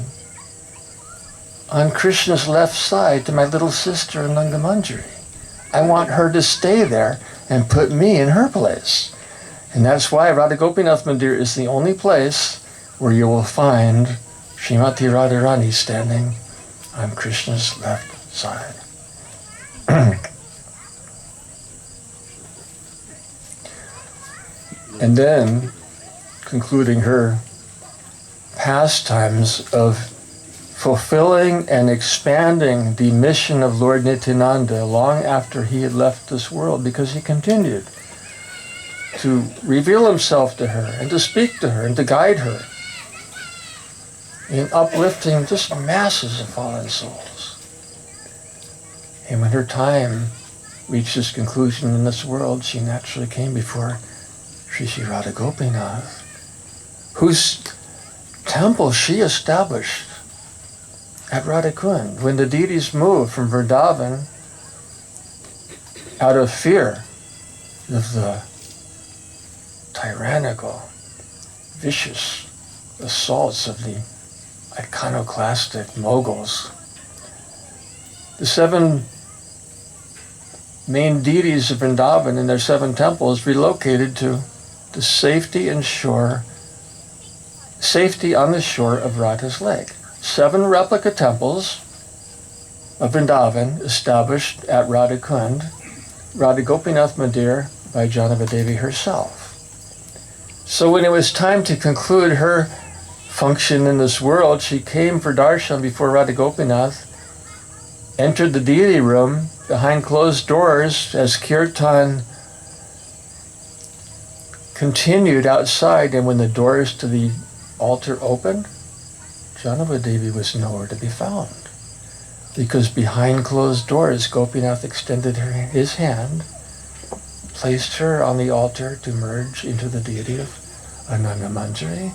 on Krishna's left side to my little sister Ananga Manjari. I want her to stay there and put me in her place. And that's why Radha Gopinath Mandir is the only place where you will find Srimati Radharani standing on Krishna's left side. And then, concluding her pastimes of fulfilling and expanding the mission of Lord Nityananda long after he had left this world, because he continued to reveal himself to her and to speak to her and to guide her in uplifting just masses of fallen souls. And when her time reached its conclusion in this world, she naturally came before Sri Radha Gopinath, whose temple she established at Radha Kund. When the deities moved from Vrindavan out of fear of the tyrannical, vicious assaults of the iconoclastic Moguls. The 7 main deities of Vrindavan and their 7 temples relocated to the safety on the shore of Radha's lake. 7 replica temples of Vrindavan established at Radha Kund, Radha Gopinath Mandir by Jagannath Devi herself. So when it was time to conclude her function in this world, she came for darshan before Radha Gopinath, entered the deity room behind closed doors as kirtan continued outside, and when the doors to the altar opened, Jagannath Devi was nowhere to be found. Because behind closed doors, Gopinath extended his hand, placed her on the altar to merge into the deity of Ananga Manjari,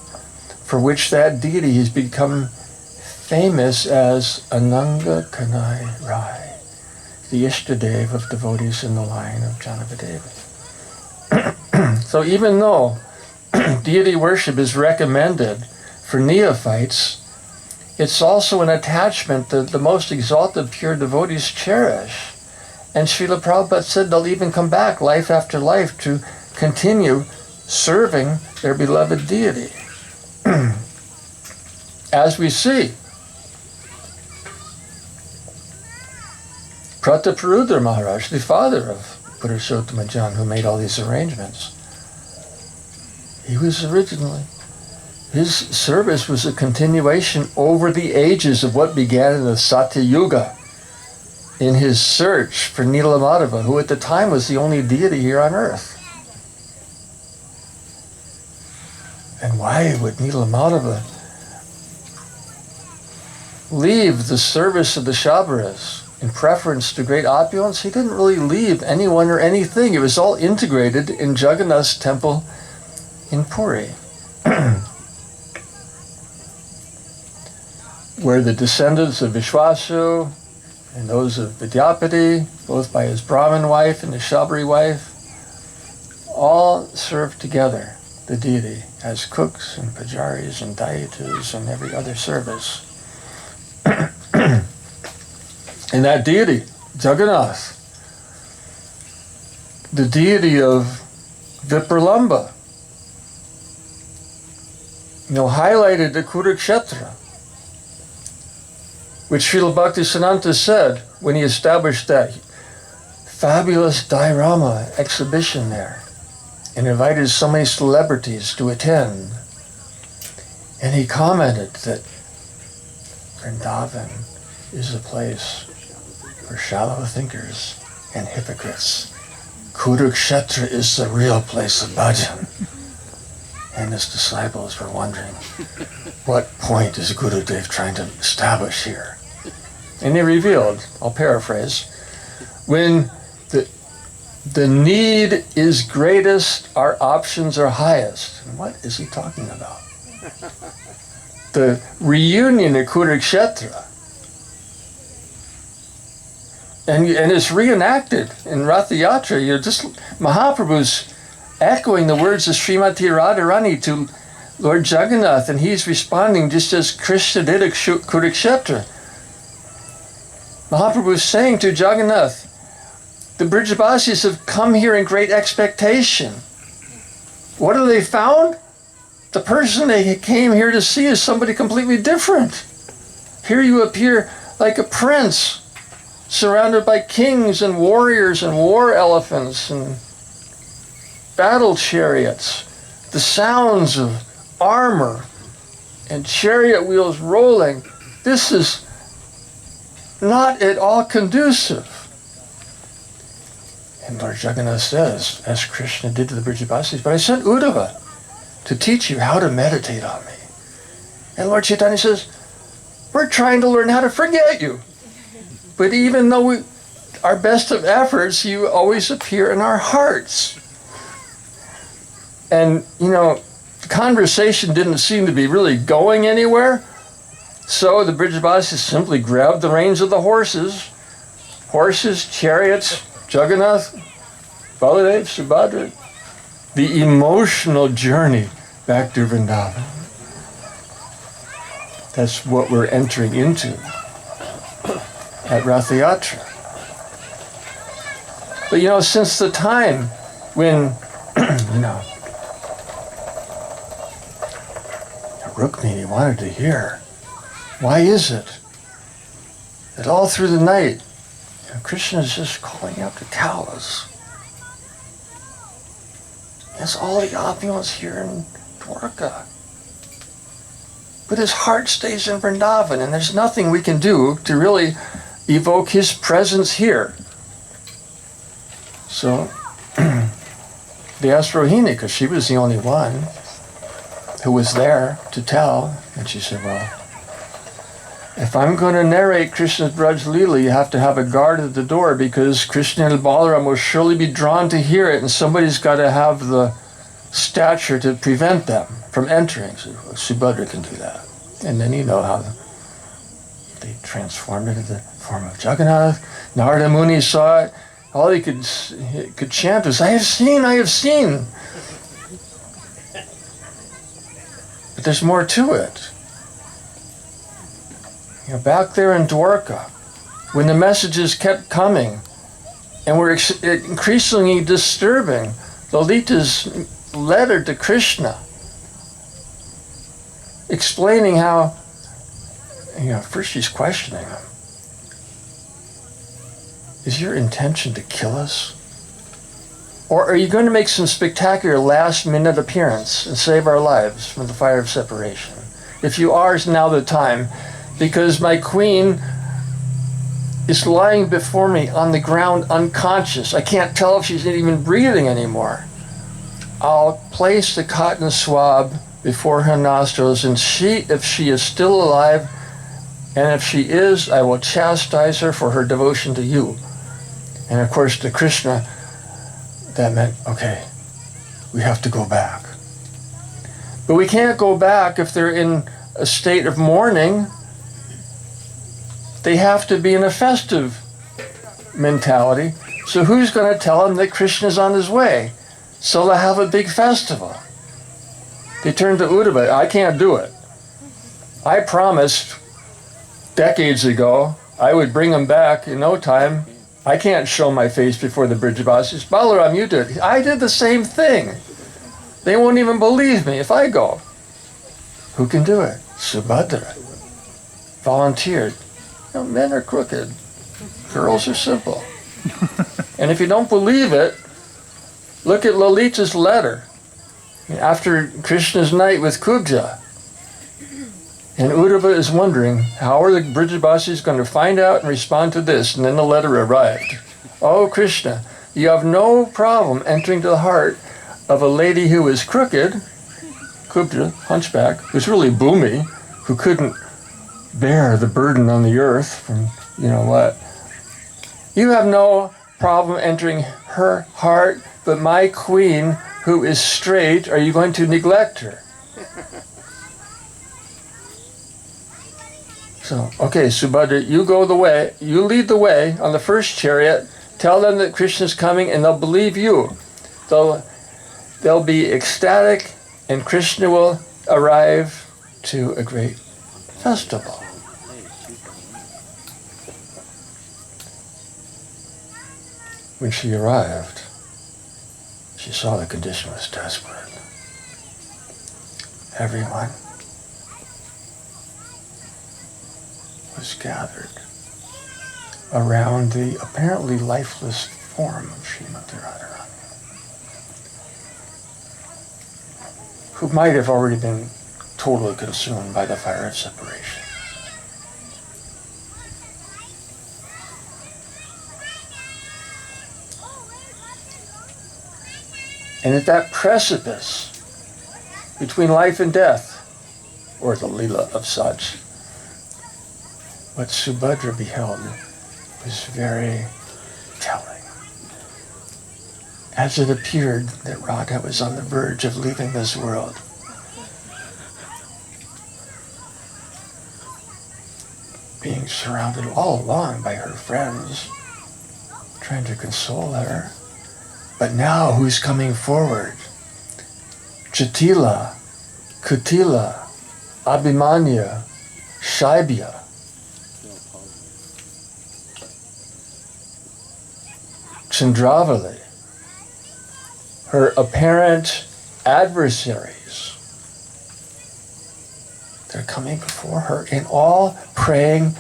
for which that deity has become famous as Ananga Kanai Rai, the Ishtadev of devotees in the line of Jagannath Devi. So even though deity worship is recommended for neophytes, it's also an attachment that the most exalted pure devotees cherish. And Srila Prabhupada said they'll even come back life after life to continue serving their beloved deity. As we see, Prataparudra Maharaj, the father of Purushottama Jan, who made all these arrangements, he was originally, his service was a continuation over the ages of what began in the Satya Yuga, in his search for Nilamadhava, who at the time was the only deity here on earth. And why would Nilamadhava leave the service of the Shabaras in preference to great opulence? He didn't really leave anyone or anything. It was all integrated in Jagannath's temple in Puri, where the descendants of Vishwasu and those of Vidyapati, both by his Brahmin wife and his Shabari wife, all served together the deity as cooks and pujaris and deities and every other service. And that deity, Jagannath, the deity of Vipralamba, highlighted the Kurukshetra, which Srila Bhaktisiddhanta said when he established that fabulous diorama exhibition there and invited so many celebrities to attend. And he commented that Vrindavan is a place for shallow thinkers and hypocrites. Kurukshetra is the real place of bhajan. And his disciples were wondering, what point is Gurudev trying to establish here? And he revealed, I'll paraphrase, when the need is greatest, our options are highest. And what is he talking about? The reunion at Kurukshetra. And it's reenacted in Ratha Yatra. Mahaprabhu's echoing the words of Srimati Radharani to Lord Jagannath, and he's responding just as Krishna did at Kurukshetra. Mahaprabhu is saying to Jagannath, the Brijabasis have come here in great expectation. What have they found? The person they came here to see is somebody completely different. Here you appear like a prince, surrounded by kings and warriors and war elephants and battle chariots, the sounds of armor and chariot wheels rolling. This is not at all conducive. And Lord Jagannath says, as Krishna did to the Brijabasis, but I sent Uddhava to teach you how to meditate on me. And Lord Caitanya says, we're trying to learn how to forget you. But even though our best of efforts, you always appear in our hearts. And, the conversation didn't seem to be really going anywhere. So the Brijabasis simply grabbed the reins of the horses, chariots, Jagannath, Baladev, Subhadra, the emotional journey back to Vrindavan. That's what we're entering into at Rath Yatra. But you know, since the time when, you know, Rukmini wanted to hear, why is it that all through the night, you know, Krishna is just calling out to tell us. He has all the opulence here in Dwarka. But his heart stays in Vrindavan, and there's nothing we can do to really evoke his presence here. So they asked Rohini, because she was the only one who was there to tell, and she said, well, if I'm going to narrate Krishna's Braj Lila, you have to have a guard at the door, because Krishna and Balaram will surely be drawn to hear it, and somebody's got to have the stature to prevent them from entering. So Subhadra can do that. And then you know how they transformed it into the form of Jagannath. Narada Muni saw it. All he could chant was, I have seen, I have seen. But there's more to it. You know, back there in Dwarka, when the messages kept coming and were increasingly disturbing, Lalita's letter to Krishna, explaining how, you know, first she's questioning him. Is your intention to kill us? Or are you going to make some spectacular last-minute appearance and save our lives from the fire of separation? If you are, is now the time, because my queen is lying before me on the ground unconscious. I can't tell if she's even breathing anymore. I'll place the cotton swab before her nostrils, and if she is still alive, and if she is, I will chastise her for her devotion to you. And of course, to Krishna, that meant, okay, we have to go back. But we can't go back if they're in a state of mourning. They have to be in a festive mentality. So who's going to tell them that Krishna's on his way? So they'll have a big festival. They turned to Uddhava. I can't do it. I promised decades ago I would bring him back in no time. I can't show my face before the Brijavasis. Balaram, you did. I did the same thing. They won't even believe me if I go. Who can do it? Subhadra volunteered. You know, men are crooked. Girls are simple. And if you don't believe it, look at Lalita's letter. After Krishna's night with Kubja. And Uddhava is wondering, how are the Brijavasis going to find out and respond to this? And then the letter arrived. Oh, Krishna, you have no problem entering the heart of a lady who is crooked, Kubja, hunchback, who's really boomy, who couldn't bear the burden on the earth from, you know what. You have no problem entering her heart, but my queen, who is straight, are you going to neglect her? So, okay, Subhadra, you go the way, you lead the way on the first chariot, tell them that Krishna's coming, and they'll believe you. They'll be ecstatic, and Krishna will arrive to a great festival. When she arrived, she saw the condition was desperate. Everyone was gathered around the apparently lifeless form of Srimati Radharani, who might have already been totally consumed by the fire of separation. And at that precipice between life and death, or the Lila of such, what Subhadra beheld was very telling. As it appeared that Radha was on the verge of leaving this world, being surrounded all along by her friends, trying to console her. But now who's coming forward? Jatila, Kutila, Abhimanya, Shaibya. Chandravali, her apparent adversaries, they're coming before her and all praying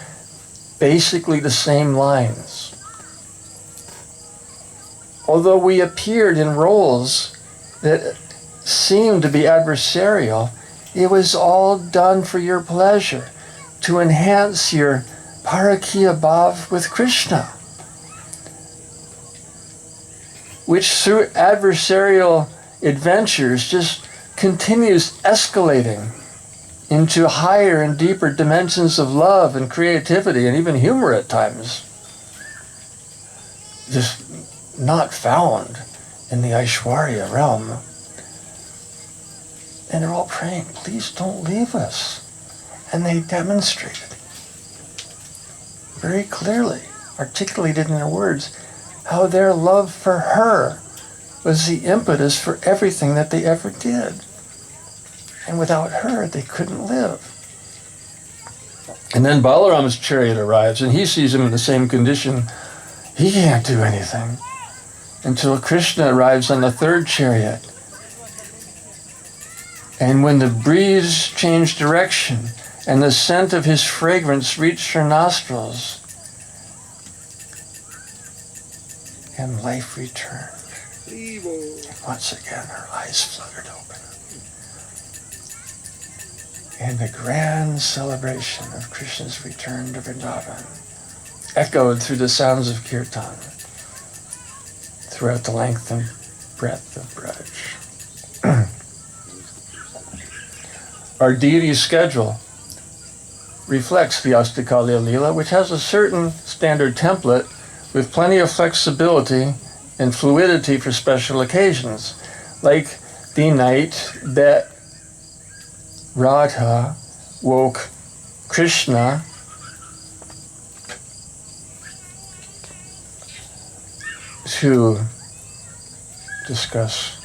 basically the same lines. Although we appeared in roles that seemed to be adversarial, it was all done for your pleasure, to enhance your parakiya bhav with Krishna, which through adversarial adventures just continues escalating into higher and deeper dimensions of love and creativity and even humor at times, just not found in the Aishwarya realm. And they're all praying, please don't leave us. And they demonstrated very clearly, articulated in their words, how their love for her was the impetus for everything that they ever did. And without her, they couldn't live. And then Balaram's chariot arrives, and he sees him in the same condition. He can't do anything until Krishna arrives on the third chariot. And when the breeze changed direction and the scent of his fragrance reached her nostrils, and life returned. Once again, her eyes fluttered open. And the grand celebration of Krishna's return to Vrindavan echoed through the sounds of kirtan throughout the length and breadth of Braj. Our deity's schedule reflects the Ashtakaliya Lila, which has a certain standard template with plenty of flexibility and fluidity for special occasions, like the night that Radha woke Krishna to discuss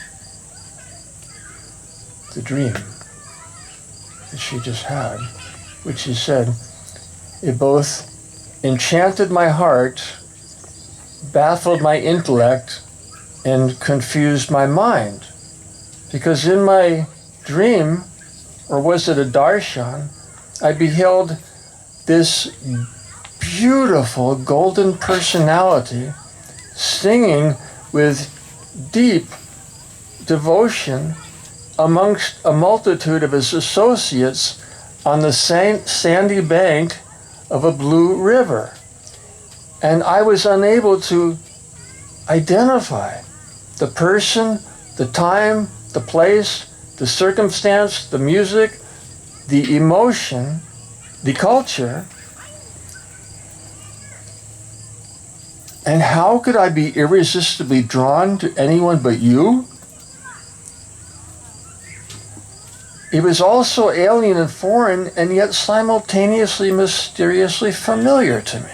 the dream that she just had, which he said, it both enchanted my heart, baffled my intellect, and confused my mind. Because in my dream, or was it a darshan, I beheld this beautiful golden personality singing with deep devotion amongst a multitude of his associates on the sandy bank of a blue river. And I was unable to identify the person, the time, the place, the circumstance, the music, the emotion, the culture. And how could I be irresistibly drawn to anyone but you? It was also alien and foreign, and yet simultaneously mysteriously familiar to me,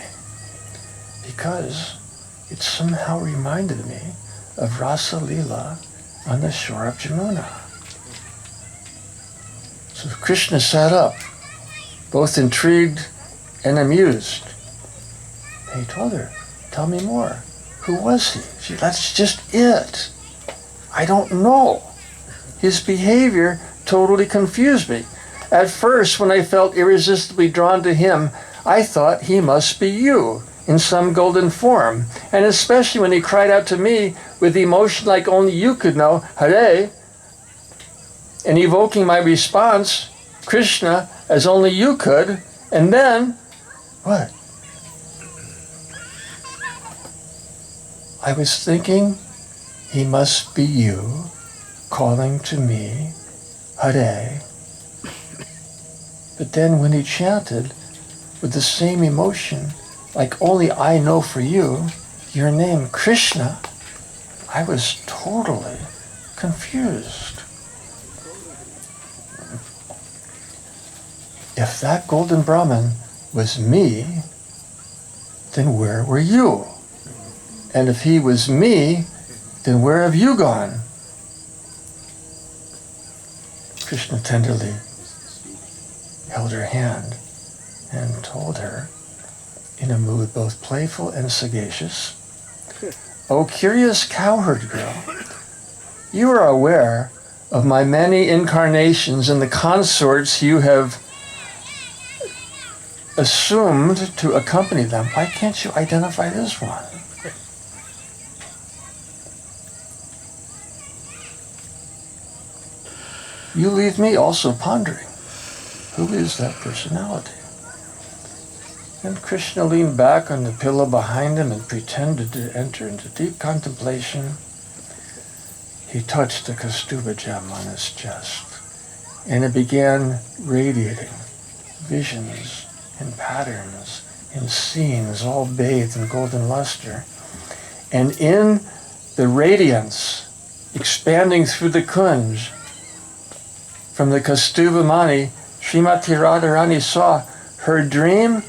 because it somehow reminded me of Rasa Lila on the shore of Jamuna. So Krishna sat up, both intrigued and amused. And he told her, tell me more. Who was he? She, that's just it. I don't know. His behavior totally confused me. At first, when I felt irresistibly drawn to him, I thought he must be you in some golden form. And especially when he cried out to me with emotion like only you could know, Hare, and evoking my response, Krishna, as only you could. And then, what? I was thinking he must be you calling to me, Hare. But then when he chanted with the same emotion, like only I know for you, your name, Krishna, I was totally confused. If that golden Brahman was me, then where were you? And if he was me, then where have you gone? Krishna tenderly held her hand and told her, in a mood both playful and sagacious, "O curious cowherd girl, you are aware of my many incarnations and the consorts you have assumed to accompany them. Why can't you identify this one?" You leave me also pondering, who is that personality? And Krishna leaned back on the pillow behind him and pretended to enter into deep contemplation. He touched the Kaustubha gem on his chest, and it began radiating visions and patterns and scenes all bathed in golden luster. And in the radiance expanding through the Kund, from the Kaustubha Mani, Srimati Radharani saw her dream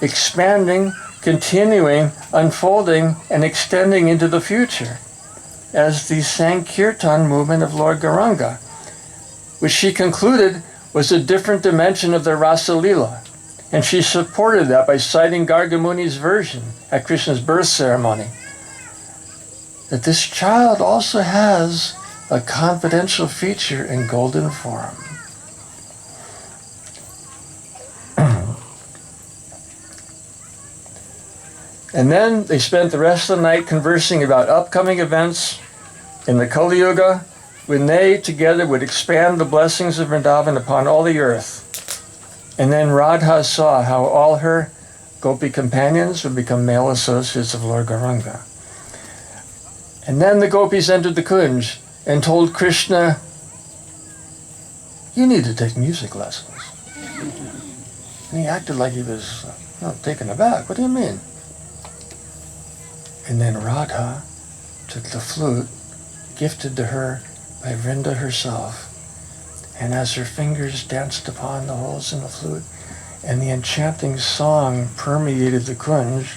expanding, continuing, unfolding, and extending into the future as the Sankirtan movement of Lord Gauranga, which she concluded was a different dimension of the Rasa Lila. And she supported that by citing Gargamuni's version at Krishna's birth ceremony, that this child also has a confidential feature in golden form. And then they spent the rest of the night conversing about upcoming events in the Kali Yuga, when they together would expand the blessings of Vrindavan upon all the earth. And then Radha saw how all her gopi companions would become male associates of Lord Gauranga. And then the gopis entered the Kund and told Krishna, "You need to take music lessons." And he acted like he was taken aback. "What do you mean?" And then Radha took the flute, gifted to her by Vrinda herself, and as her fingers danced upon the holes in the flute, and the enchanting song permeated the Kund,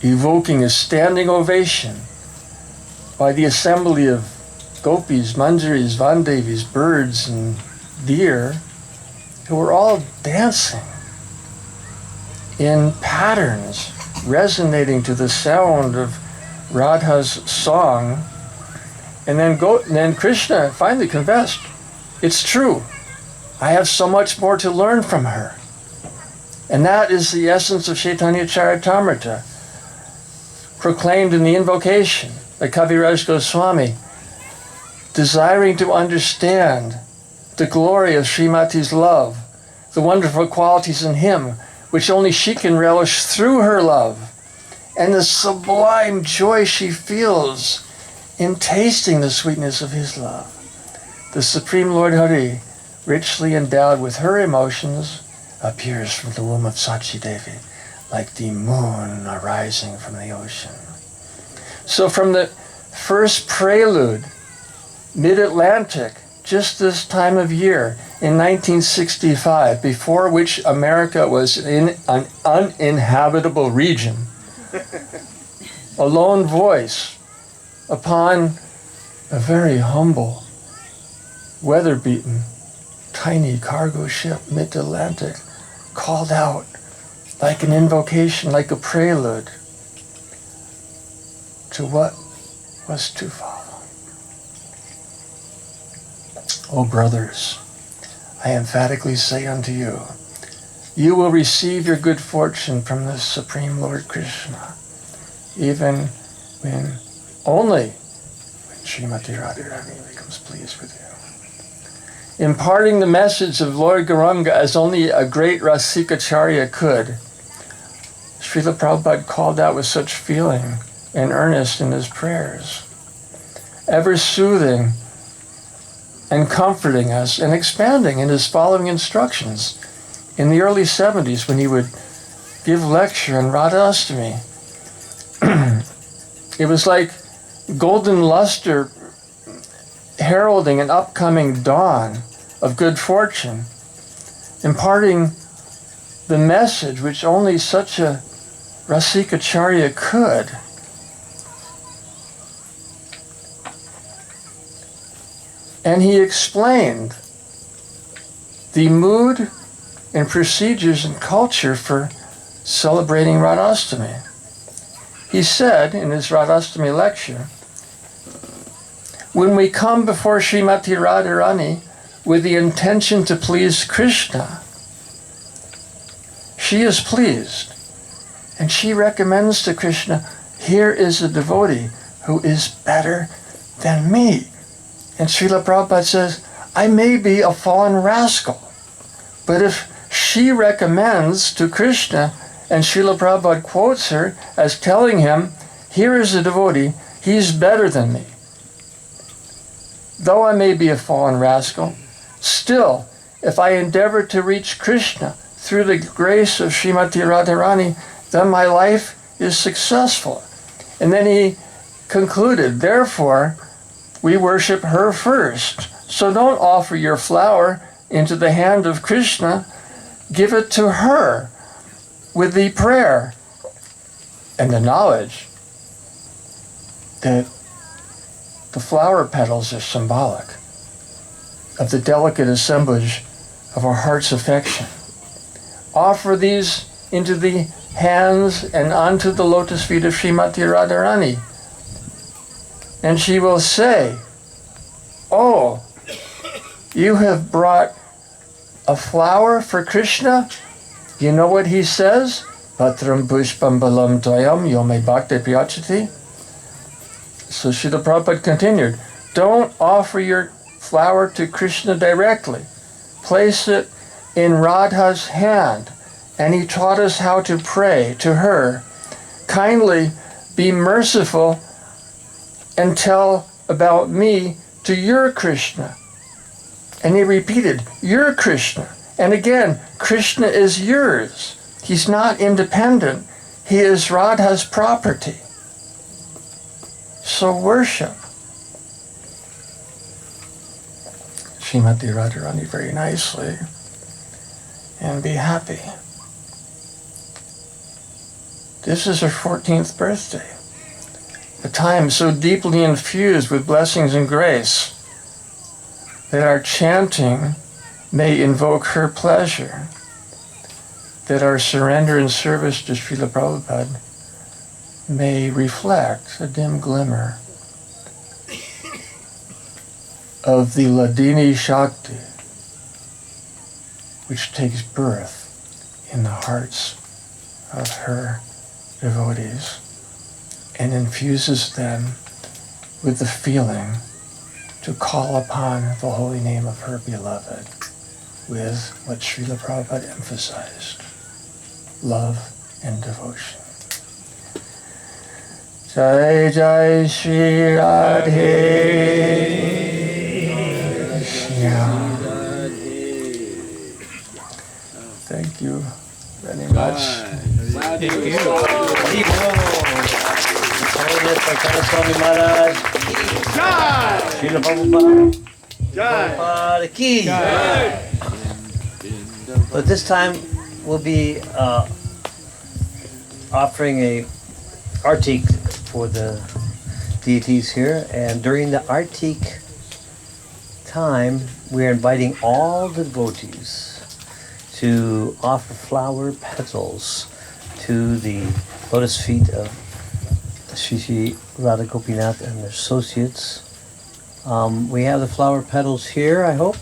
evoking a standing ovation by the assembly of gopis, manjaris, vandevis, birds, and deer, who were all dancing in patterns resonating to the sound of Radha's song. And then Krishna finally confessed, "It's true, I have so much more to learn from her." And that is the essence of Caitanya Charitamrita, proclaimed in the invocation by Kaviraj Goswami, desiring to understand the glory of Srimati's love, the wonderful qualities in him, which only she can relish through her love, and the sublime joy she feels in tasting the sweetness of his love. The Supreme Lord Hari, richly endowed with her emotions, appears from the womb of Sachi Devi, like the moon arising from the ocean. So from the first prelude, mid-Atlantic, just this time of year, in 1965, before which America was in an uninhabitable region, a lone voice upon a very humble, weather-beaten, tiny cargo ship, mid-Atlantic, called out like an invocation, like a prelude to what was to follow. O brothers, I emphatically say unto you, you will receive your good fortune from the Supreme Lord Krishna, even when only when Srimati Radharani becomes pleased with you. Imparting the message of Lord Gauranga as only a great Rasikacharya could, Srila Prabhupada called out with such feeling and earnest in his prayers, ever soothing and comforting us and expanding in his following instructions. In the early 70s, when he would give lecture on Radhastami, it was like golden luster heralding an upcoming dawn of good fortune, imparting the message which only such a Rasikacharya could. And he explained the mood and procedures and culture for celebrating Radhastami. He said in his Radhastami lecture, when we come before Srimati Radharani with the intention to please Krishna, she is pleased. And she recommends to Krishna, here is a devotee who is better than me. And Srila Prabhupada says, I may be a fallen rascal, but if she recommends to Krishna, and Srila Prabhupada quotes her as telling him, here is a devotee, he's better than me. Though I may be a fallen rascal, still, if I endeavor to reach Krishna through the grace of Srimati Radharani, then my life is successful. And then he concluded, therefore, we worship her first. So don't offer your flower into the hand of Krishna, give it to her with the prayer and the knowledge that the flower petals are symbolic of the delicate assemblage of our heart's affection. Offer these into the hands and onto the lotus feet of Srimati Radharani. And she will say, oh, you have brought a flower for Krishna? You know what he says? Patram pushpam balam toyam yome bhakti priyachati. So Srila Prabhupada continued, don't offer your flower to Krishna directly. Place it in Radha's hand. And he taught us how to pray to her. Kindly be merciful and tell about me to your Krishna. And he repeated, your Krishna. And again, Krishna is yours. He's not independent. He is Radha's property. So worship Srimati Radharani very nicely and be happy. This is her 14th birthday, a time so deeply infused with blessings and grace that our chanting may invoke her pleasure, that our surrender and service to Srila Prabhupada may reflect a dim glimmer of the Ladini Shakti, which takes birth in the hearts of her devotees and infuses them with the feeling to call upon the holy name of her beloved with what Srila Prabhupada emphasized, love and devotion. Jai Jai Shri Radhe Shyam. Thank you very much. Thank you. Swami Maharaj. Jai! Srila Prabhupada. Jai! Prabhupada ki. Jai! But this time we'll be offering a artik for the deities here, and during the artik time we're inviting all the devotees to offer flower petals to the lotus feet of Shri Radha Gopinath and their associates. We have the flower petals here, I hope.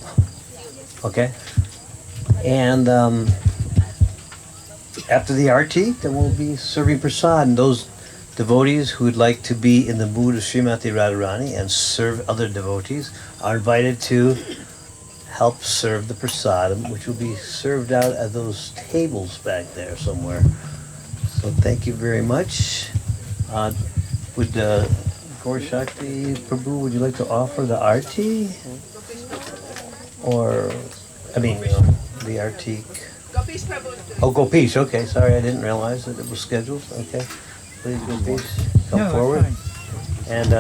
Okay. And after the arti, then we'll be serving prasad, and those devotees who would like to be in the mood of Srimati Radharani and serve other devotees are invited to help serve the prasadam, which will be served out at those tables back there somewhere. So thank you very much. Would Gaur Shakti Prabhu, would you like to offer the arti? Or, I mean, the artik? Gopish Prabhu. Oh, Gopish, okay, sorry, I didn't realize that it was scheduled, okay. Please, Gopish, come forward. And